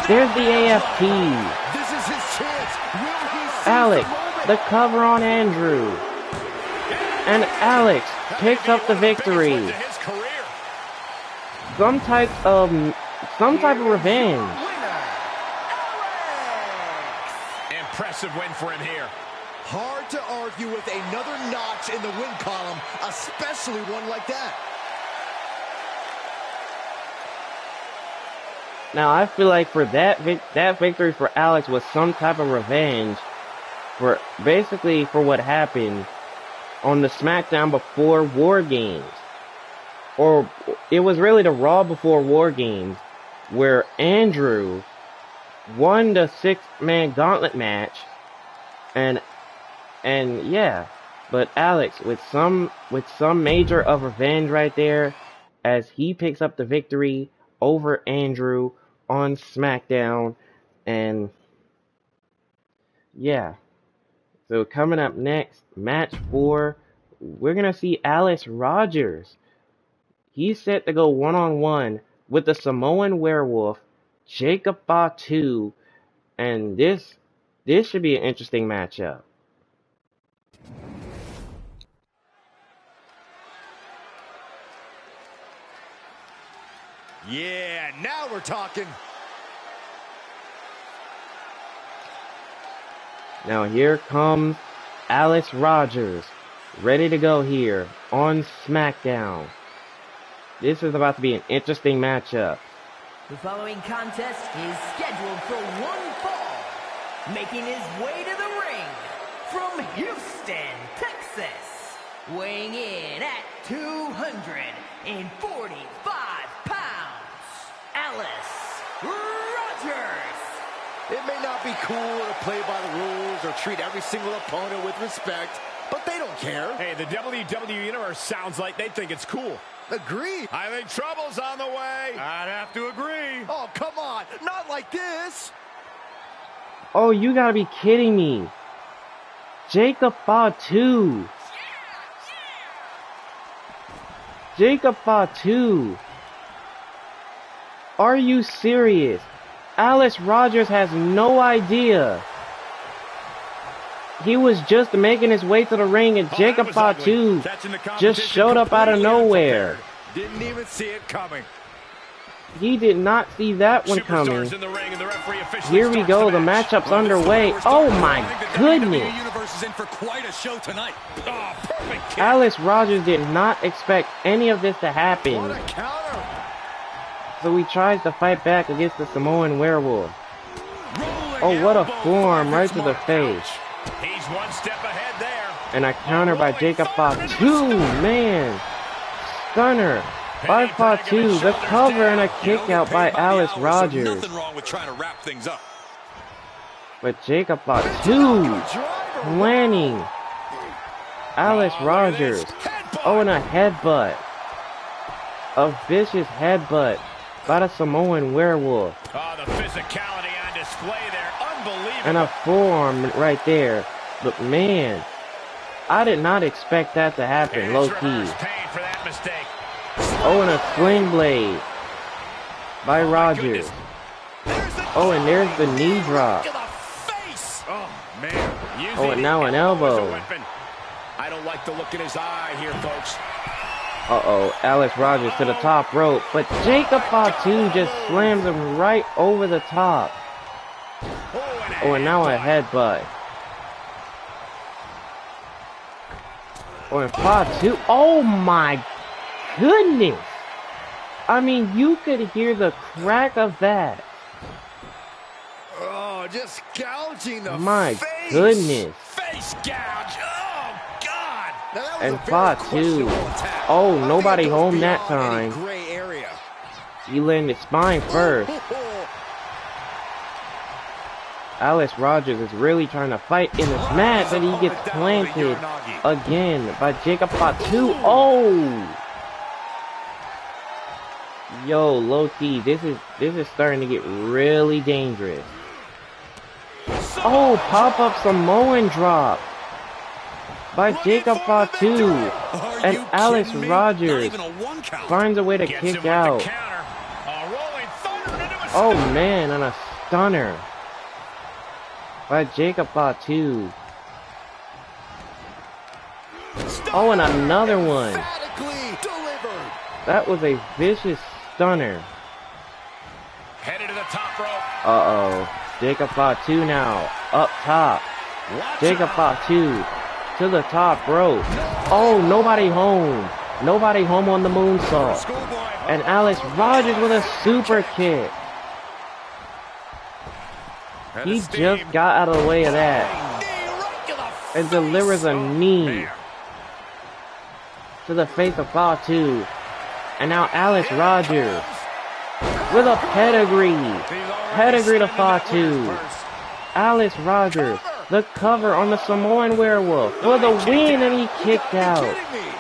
There's the AFT. This is his chance. Will he seize Alex, the moment? the cover on Andrew. And Alex picks up the victory. To his career. Some type of revenge. Impressive win for him here. Hard to argue with another notch in the win column, especially one like that. Now I feel like for that victory for Alex was some type of revenge. for what happened on the SmackDown before War Games. Or it was really the Raw before War Games, where Andrew won the 6-man gauntlet match, and yeah, but Alex with some major of revenge right there, as he picks up the victory over Andrew on SmackDown. And yeah, so coming up next, match 4, we're gonna see Alex Rogers. He's set to go one-on-one with the Samoan Werewolf, Jacob Fatu, and this should be an interesting matchup. Yeah, now we're talking. Now here comes Alex Rogers, ready to go here on SmackDown. This is about to be an interesting matchup. The following contest is scheduled for one fall. Making his way to the ring from Houston, Texas. Weighing in at 245 pounds, Alex Rogers. It may not be cool to play by the rules or treat every single opponent with respect, but they don't care. Hey, the WWE Universe sounds like they think it's cool. Agree. I think trouble's on the way. I'd have to agree. Oh, come on. Not like this. Oh, you gotta be kidding me. Jacob Fatu. Jacob Fatu. Are you serious? Alex Rogers has no idea. He was just making his way to the ring, and Jacob Fatu just showed up out of nowhere. Didn't even see it coming. He did not see that one coming. Here we go, the matchup's underway. Oh my goodness. Alex Rogers did not expect any of this to happen. What a counter. So he tries to fight back against the Samoan Werewolf. Oh, what a forearm right to the face. He's one step ahead there. And a counter by Jacob Fatu. Man. Stunner by Fatu. The cover and a kick out by Alex Rogers. Nothing wrong with trying to wrap things up. But Jacob Fatu planning. Alex Rogers. Oh, and a headbutt. A vicious headbutt by the Samoan Werewolf. Oh, the physicality on display there. Unbelievable. And a forearm right there. But man, I did not expect that to happen, low key. Oh, and a sling blade by Rogers. Oh, and there's the knee drop. Oh, and now an elbow. I don't like the look in his eye here, folks. Uh-oh, Alex Rogers to the top rope, but Jacob Fatu just slams him right over the top. Oh, and now a headbutt. Oh, and Fatu, oh my goodness! I mean, you could hear the crack of that. Oh, just gouging the My face. goodness. Face gouge. Oh, God. Now, that was And a very Fatu. questionable attack. Oh, I think nobody it goes home that beyond any time. gray area. He landed spine first. Alex Rogers is really trying to fight in this match, and he gets planted again by Jacob Fatu. Oh! Yo, low-key, this is starting to get really dangerous. Oh, pop-up Samoan drop by Jacob Fatu. And Alex Rogers finds a way to kick out. Oh man, and a stunner by Jacob Fatu. Oh, and another one. That was a vicious stunner. Headed to the top rope. Uh-oh. Jacob Fatu now. Up top. Jacob Fatu to the top rope. Oh, nobody home. Nobody home on the moonsault. And Alex Rogers with a super kick. He just got out of the way of that. and delivers a knee to the face of Fatu. And now Alex Rogers with a pedigree. Pedigree to Fatu. Alex Rogers, the cover on the Samoan Werewolf for the win, and he kicked out.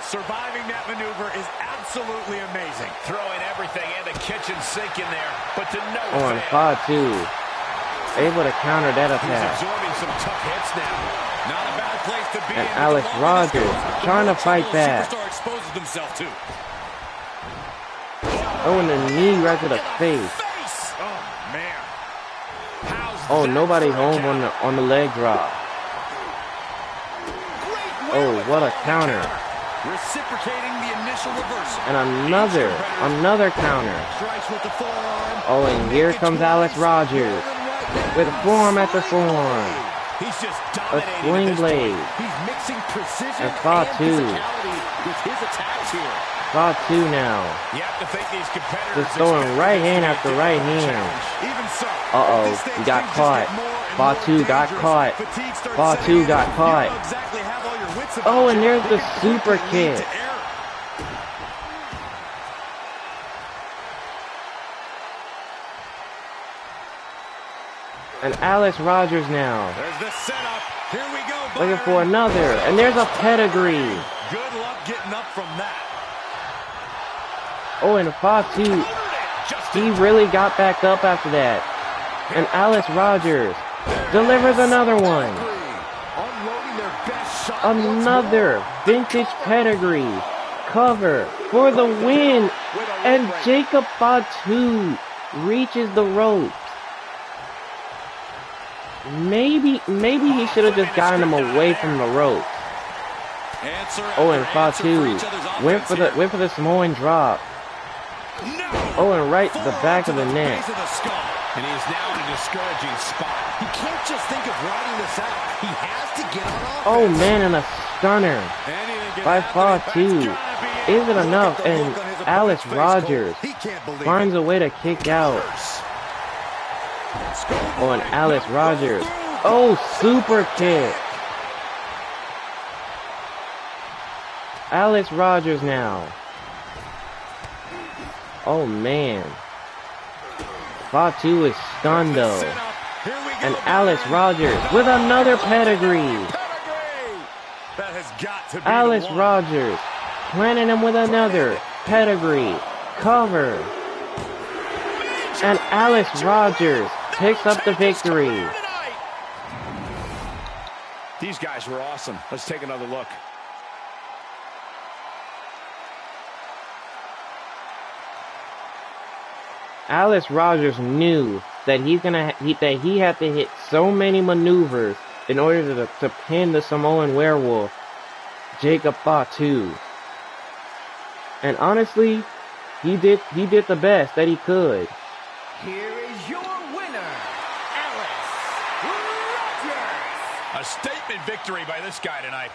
Surviving that maneuver is absolutely amazing. Throwing everything in the kitchen sink in there, but to no On avail. Fatu, able to counter that He's attack. absorbing some tough hits now. Not a bad place to be. And Alex Rogers trying to fight back. Superstar exposes himself to. Oh, and the knee right to the face. Oh man. Oh, nobody home on the leg drop. Oh, what a counter. Reciprocating the initial reversal. And another counter. Strikes with the forearm. Oh, and here comes Alex Rogers with forearm after forearm. He's just A dominating swing this blade. He's mixing precision And Fatu. physicality with his attacks here. Fatu now. You have to think these competitors Just throwing expect right this to hand be a after right difficult hand. challenge. Even so. Uh-oh, at this stage, he got things just caught. get more and Fatu more got dangerous. caught. Fatigue starts Fatu setting in. got You caught. know exactly have all your wits about Oh, and you. there's the It can super quickly lead kick. to error. And Alex Rogers now. There's the setup. Here we go, Looking Byron. for another. And there's a pedigree. Good luck getting up from that. Oh, and Fatu, he really got back up after that. And Alex Rogers delivers another one. Unloading their best shot. Another vintage pedigree cover for the win. And Jacob Fatu reaches the ropes. Maybe he should have just gotten him away from the ropes. Oh, and Fatu went for the Samoan drop. Oh, and right to the back of the neck. And he's now in a discouraging spot. He can't just think of riding this out. He has to get on offense. Oh man, and a stunner by Fatu. Is it enough? And Alex Rogers He can't believe finds a way to kick out. Oh, and Alex Rogers. Oh, super kick. Alex Rogers now. Oh man. Fatu is stunned though. And Alex Rogers with another pedigree. That has got to be Alex the one. Rogers planting him with another pedigree cover. And Alex Rogers picks up the victory. These guys were awesome. Let's take another look. Alex Rogers knew that he had to hit so many maneuvers in order to pin the Samoan Werewolf, Jacob Fatu. And honestly, he did the best that he could. Here is your winner, Alex Rogers. A statement victory by this guy tonight.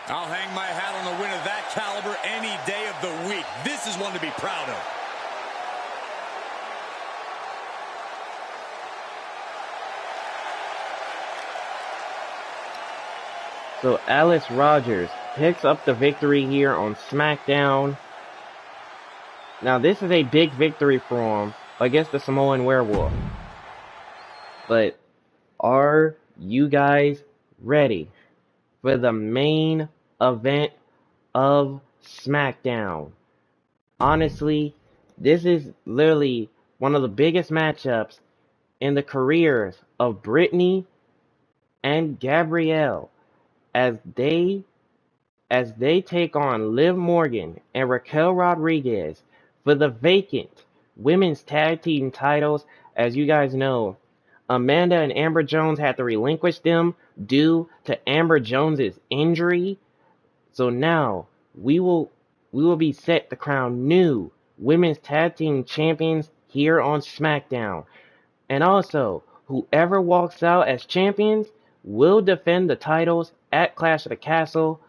I'll hang my hat on a win of that caliber any day of the week. This is one to be proud of. So Alex Rogers picks up the victory here on Smackdown. Now this is a big victory for him against the Samoan Werewolf. But are you guys ready for the main event of Smackdown? Honestly, this is literally one of the biggest matchups in the careers of Brittany and Gabrielle as they take on Liv Morgan and Raquel Rodriguez for the vacant women's tag team titles. As you guys know, Amanda and Amber Jones had to relinquish them due to Amber Jones's injury. So now we will be set to crown new women's tag team champions here on SmackDown. And also, whoever walks out as champions will defend the titles at Clash of the Castle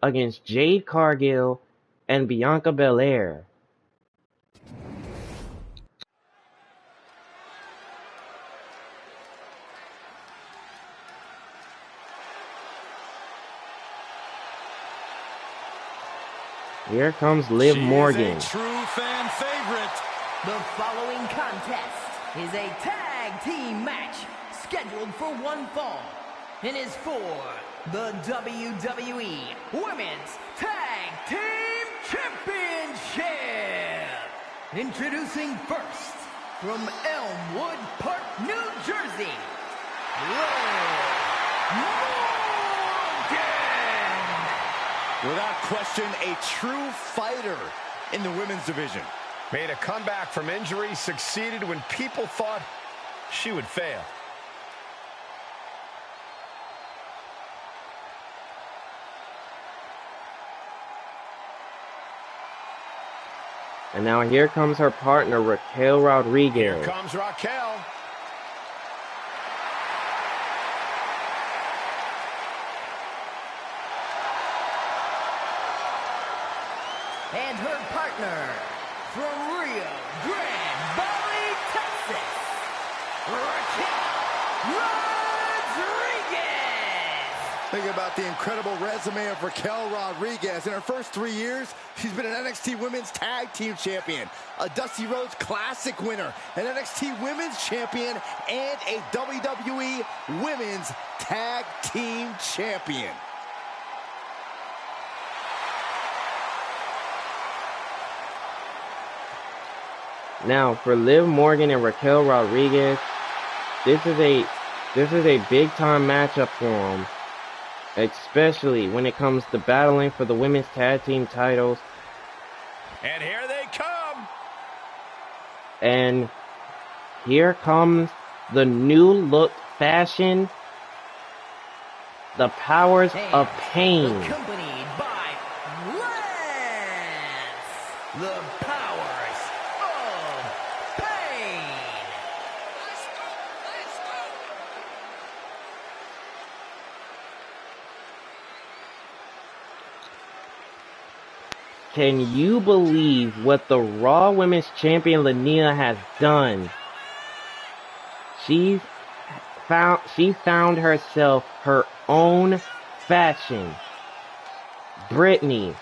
against Jade Cargill and Bianca Belair. Here comes Liv Morgan. She is a true fan favorite. The following contest is a tag team match scheduled for one fall and is for the WWE Women's Tag Team Championship. Introducing first, from Elmwood Park, New Jersey, Liv Morgan. Without question, a true fighter in the women's division. Made a comeback from injury, succeeded when people thought she would fail. And now here comes her partner, Raquel Rodriguez. Here comes Raquel. And her partner, from Rio Grande Valley, Texas, Raquel Rodriguez. Think about the incredible resume of Raquel Rodriguez. In her first 3 years, she's been an NXT Women's Tag Team Champion, a Dusty Rhodes Classic winner, an NXT Women's Champion, and a WWE Women's Tag Team Champion. Now for Liv Morgan and Raquel Rodriguez, this is a big time matchup for them, especially when it comes to battling for the women's tag team titles. And here they come. And here comes the new look fashion, the powers of pain. Accompanied by Lance, the powers of pain. Can you believe what the Raw Women's Champion Lania has done? She found herself her own faction. Brittany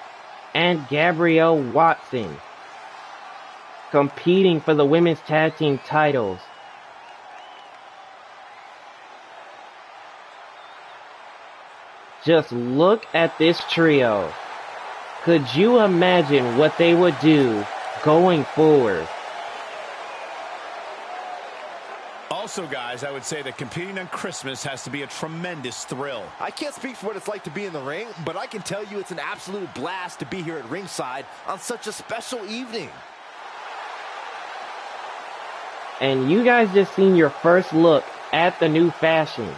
and Gabrielle Watson competing for the women's tag team titles. Just look at this trio. Could you imagine what they would do going forward? Also, guys, I would say that competing on Christmas has to be a tremendous thrill. I can't speak for what it's like to be in the ring, but I can tell you it's an absolute blast to be here at ringside on such a special evening. And you guys just seen your first look at the new fashion,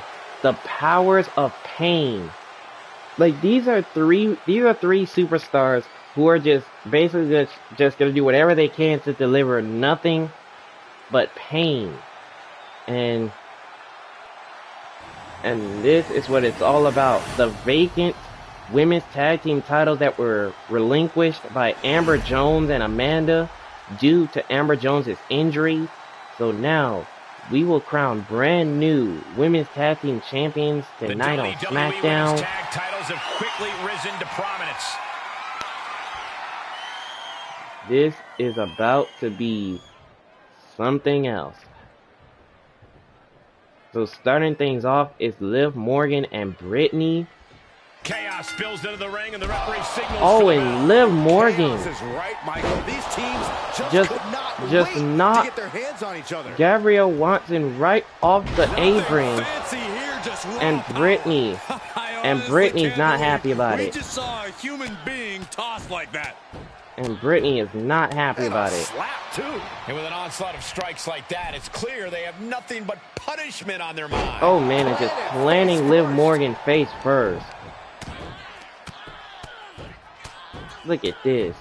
the powers of pain. Like these are three superstars who are just basically just gonna do whatever they can to deliver nothing but pain. And this is what it's all about. The vacant women's tag team titles that were relinquished by Amber Jones and Amanda due to Amber Jones' injury. So now we will crown brand new women's tag team champions tonight on Smackdown. Women's tag titles have quickly risen to prominence. This is about to be something else. So starting things off is Liv Morgan and Brittany. Chaos spills into the ring and the referee signals. Oh, and Liv Morgan Chaos is right, Michael. These teams just could not wait knocked to get their hands on each other. Gabrielle Watson right off the apron, Fancy here, just raw and power. Brittany, I and honestly Brittany's can't not believe happy about we it. just saw a human being tossed like that. And Brittany is not happy about it. Slap, too. And with an onslaught of strikes like that, it's clear they have nothing but punishment on their mind. Oh man, and just planting Liv Morgan face first. Look at this.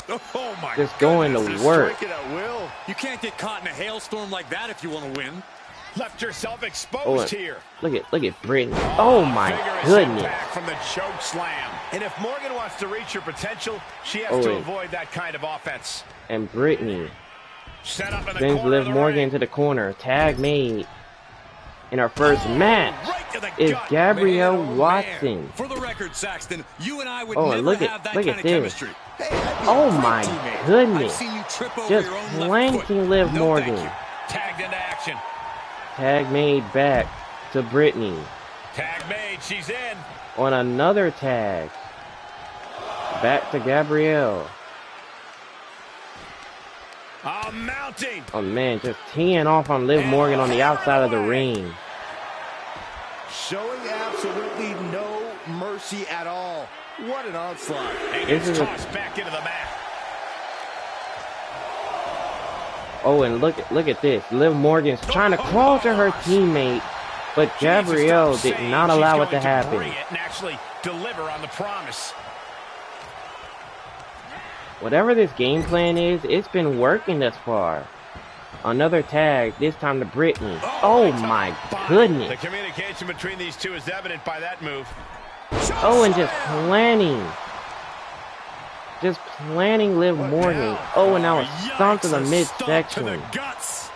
Oh my Just going goodness, to work. Strike it at will. You can't get caught in a hailstorm like that if you want to win. Left yourself Oh, exposed here. look at Brittany. Oh my Vigorous goodness. impact from the choke slam. And if Morgan wants to reach her potential, she has Oh, to wait. avoid that kind of offense. And Brittany Set up in the sends corner Liv of the Morgan ring. to the corner. Tag made. in our first match is Gabrielle Watson. For the record, Saxton, you and I would Oh, never and look have at that kind of this. chemistry. Hey, I'd be Oh a great my teammate. goodness. I've seen you trip over Just your own left planting foot. Liv No, Morgan. thank you. Tagged into action. Tag made back to Brittany Tag made. She's in. on another tag. Back to Gabrielle. Mounting. Oh man, just teeing off on Liv Morgan on the outside of the ring. Showing absolutely no mercy at all. What an onslaught. And This gets is tossed back into the mat. Oh, and look at this. Liv Morgan's trying to crawl to her teammate, but Gabrielle did not allow it to happen. And actually deliver on the promise. Whatever this game plan is, it's been working thus far. Another tag, this time to Brittany. Oh my goodness. The communication between these two is evident by that move. Oh, and just planning. Just planning Liv Morgan. Oh, and now a stomp to the midsection.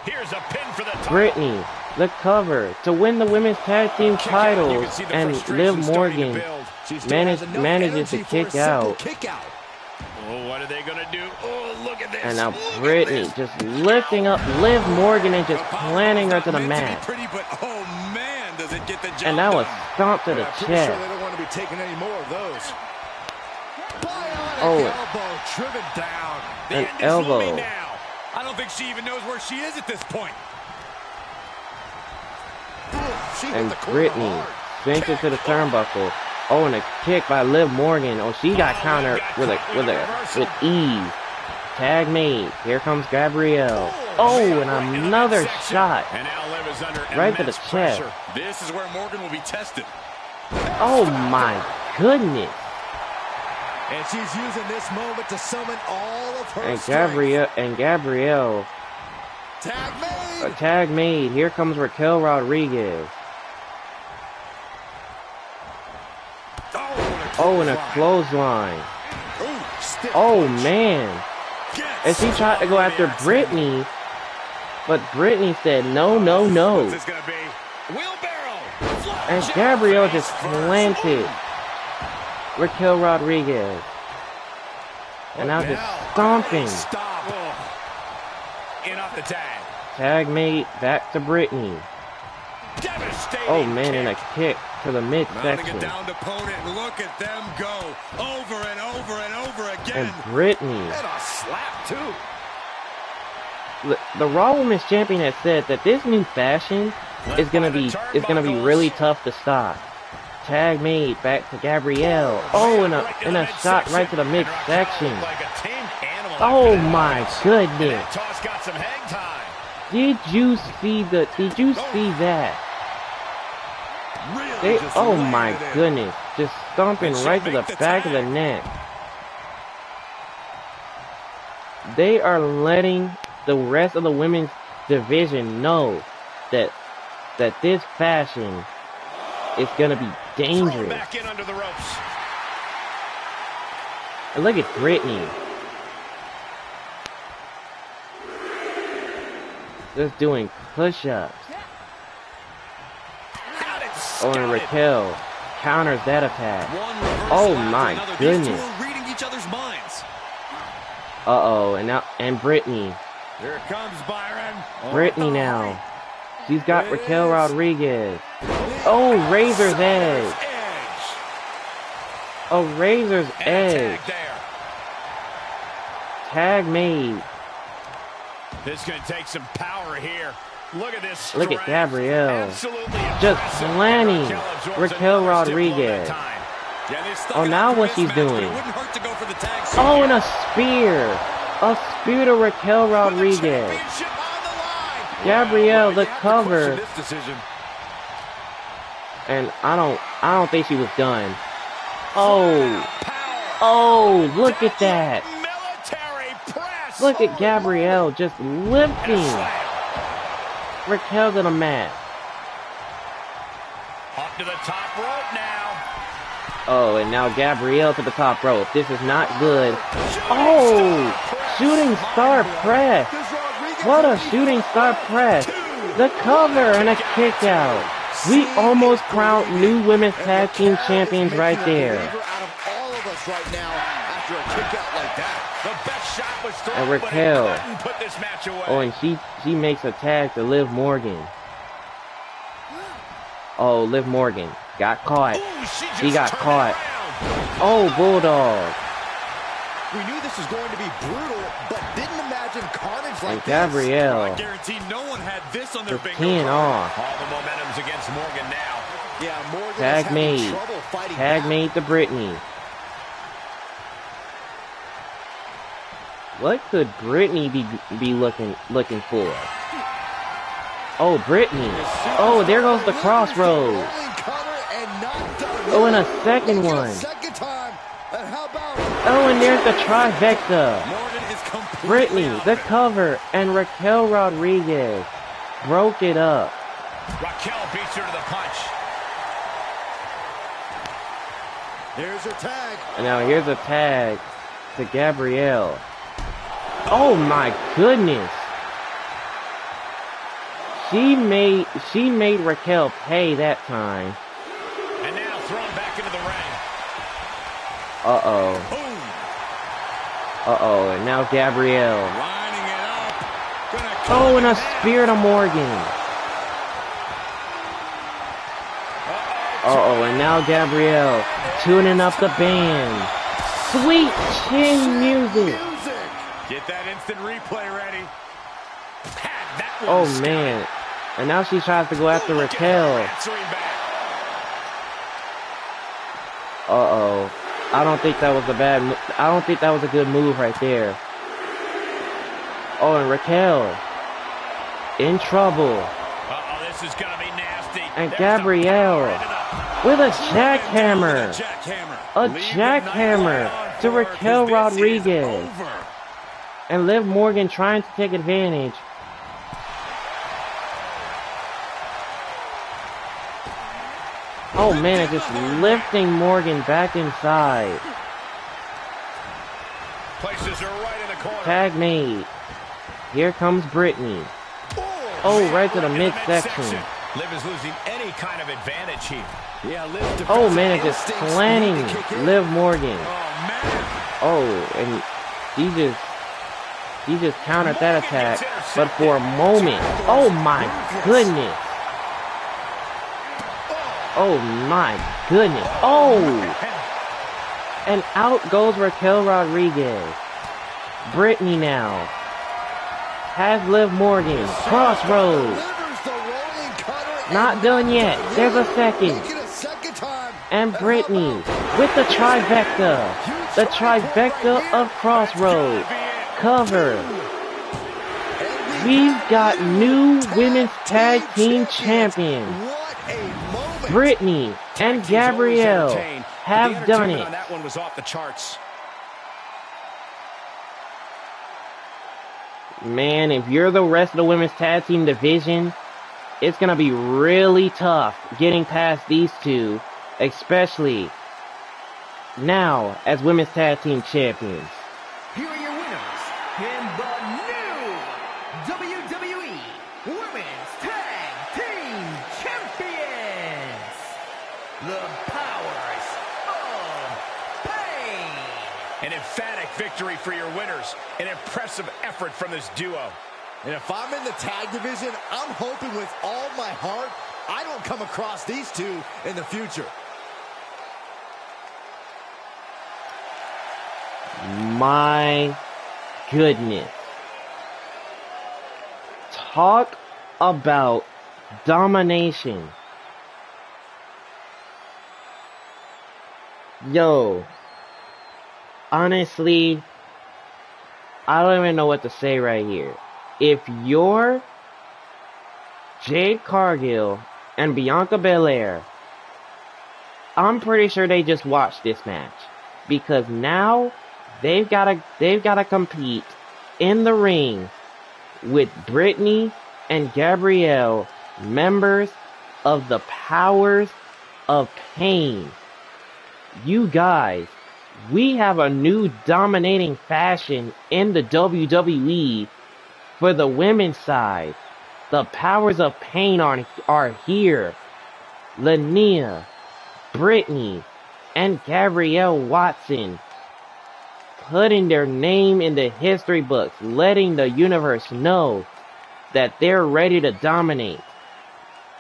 Here's a pin for the top. Brittany, the cover to win the women's tag team titles, and Liv Morgan manages to kick out. Oh, what are they going to do? Oh, look at this. And now Brittany just lifting up Liv Morgan and just planting her to the mat. Pretty, but oh man, does it get the job And now a done. stomp to the I'm pretty sure they chest. don't want to be taking any more of those. Bionic Oh, elbow driven down. The an end is elbow. looming now. I don't think she even knows where she is at this point. She hit And the corner Brittany hard. sends it to the turnbuckle. Oh, and a kick by Liv Morgan. Oh, she got countered with ease. Tag made. Here comes Gabrielle. Oh, and another shot And now Liv is under right to the immense chest. pressure. This is where Morgan will be tested. Oh my goodness. And she's using this moment to summon all of her And strength. Gabrielle. Tag A made. tag made. Here comes Raquel Rodriguez. Oh, and a clothesline. Ooh, stiff Oh punch. man. And she tried to go after Brittany, but Brittany said no, no, no. What's this gonna be? Wheelbarrow. And Gabrielle just planted Raquel Rodriguez. And now just stomping. Stop. In off the tag. Tag made back to Brittany. Devastating. Oh man, and a kick to the Mounting midsection. a downed opponent. Look at them go over and over and over again. And Brittany. And a slap, too. The Raw Women's Champion has said that this new fashion is gonna be really tough to stop. Tag made back to Gabrielle. Oh, and a shot right to the midsection. Like a tamed animal. Oh after that my punch. goodness. That toss got some hang time. Did you see that? Really just Oh laying my it in. goodness. Just stomping And she'll right to the make the back of the tag. neck. They are letting the rest of the women's division know that this fashion is gonna be Thrown dangerous. back in under the ropes. And look at Brittany. Just doing push-ups. Got it. Oh, and Scouted. Raquel counters that attack. One reversal Oh after my another. goodness. These two are reading each other's minds. Uh-oh, and Brittany. Here comes Byron. Brittany now. She's got Raquel Rodriguez. Oh, Razor's Edge. A Razor's Edge. Tag there. Tag made. This is going to take some power here. Look at this. Look at strength. Gabrielle. Absolutely Just impressive. planning absorbs Raquel another stiff blow Rodriguez. that time. Yeah, they stuck Oh, it now out for what this she's match, but doing. It wouldn't hurt to go for the tag. Oh, and a spear. A spear to Raquel Rodriguez. Championship on the line. Gabrielle, the You have to cover. question this decision. And I don't think she was done. Oh. Power. Oh, look at that. Military press. Look at Gabrielle just lifting Raquel to the mat. Up to the top rope now. Oh, and now Gabrielle to the top rope. This is not good. Oh, shooting star press. Does Rodriguez What a have shooting star press. The cover and a kick out. We almost crowned new women's tag team champions right there. Out of all of us right now after a kick out like that. The best shot was thrown, And but Raquel. he couldn't put this match away. Oh, and she makes a tag to Liv Morgan. Oh, Liv Morgan got caught. Ooh, She got just caught. turned around. Oh, Bulldog. We knew this was going to be brutal, but didn't imagine carnage like And Gabrielle. I guarantee no one had this on their Just finger. teeing off. All the momentum's against Morgan now. this. Yeah, Morgan is Tag having made. trouble fighting Tag back. made to Brittany. What could Brittany be looking for? Oh, Brittany. Oh, there goes the crossroads. Rolling cutter and not done. Oh, and a second Make it a one. second time. And how about Oh, and there's the trifecta. Morgan is completely Brittany, out the of it. cover, and Raquel Rodriguez broke it up. Raquel beats her to the punch. Here's her tag. And now here's a tag to Gabrielle. Oh my goodness. She made Raquel pay that time. And now thrown back into the ring. Uh-oh. Boom. Uh-oh. And now Gabrielle. Lining it up. Gonna Oh, and a spear to Morgan. Uh-oh, and now Gabrielle tuning up the band. Sweet chin music. get that instant replay ready. Had that one Oh, scouted. man. And now she tries to go after Look at her Raquel. answering back. Uh-oh. I don't think that was a good move right there. Oh, and Raquel in trouble. Uh-oh, this is gonna be nasty. And There's the Gabrielle power ended up. with a jackhammer. Jackhammer. A Leave the jackhammer night on to for her, Raquel 'cause this is Rodriguez. over. And Liv Morgan trying to take advantage. Oh man, it's just lifting Morgan back inside. Places her right in the corner. Tag made. Here comes Brittany. Oh, right to the midsection. Liv is losing any kind of advantage here. Yeah, Liv Oh defensive man, it's just instincts need to planning kick in. Liv Morgan. Oh, man. Oh, and he just countered that attack, but for a moment. Oh my goodness. Oh my goodness. Oh! And out goes Raquel Rodriguez. Brittany now has Liv Morgan. Crossroads. Delivers the rolling cutter Not and done yet. There's a second. make it a second time. And Brittany with the trifecta. The trifecta of Crossroads. Cover. We've got new women's tag team champions. What a moment. Brittany and Gabrielle have done it. That one was off the charts. Man, if you're the rest of the women's tag team division, it's going to be really tough getting past these two, especially now as women's tag team champions. Here are your winners in the new WWE Women's Tag Team Champions, the Powers of Pain. An emphatic victory for your winners. An impressive effort from this duo. And if I'm in the tag division, I'm hoping with all my heart I don't come across these two in the future. My goodness. Talk about domination. Yo, honestly, I don't even know what to say right here. If you're Jade Cargill and Bianca Belair, I'm pretty sure they just watched this match, because now they've gotta compete in the ring with Brittany and Gabrielle, members of the Powers of Pain. You guys, we have a new dominating fashion in the WWE for the women's side. The powers of pain are here. Linnea, Brittany, and Gabrielle Watson putting their name in the history books, letting the universe know that they're ready to dominate.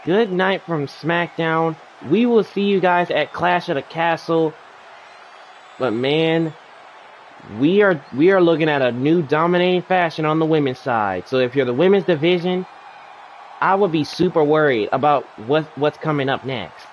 Good night from SmackDown. We will see you guys at Clash of the Castle. But man, we are looking at a new dominating fashion on the women's side. So if you're the women's division, I would be super worried about what's coming up next.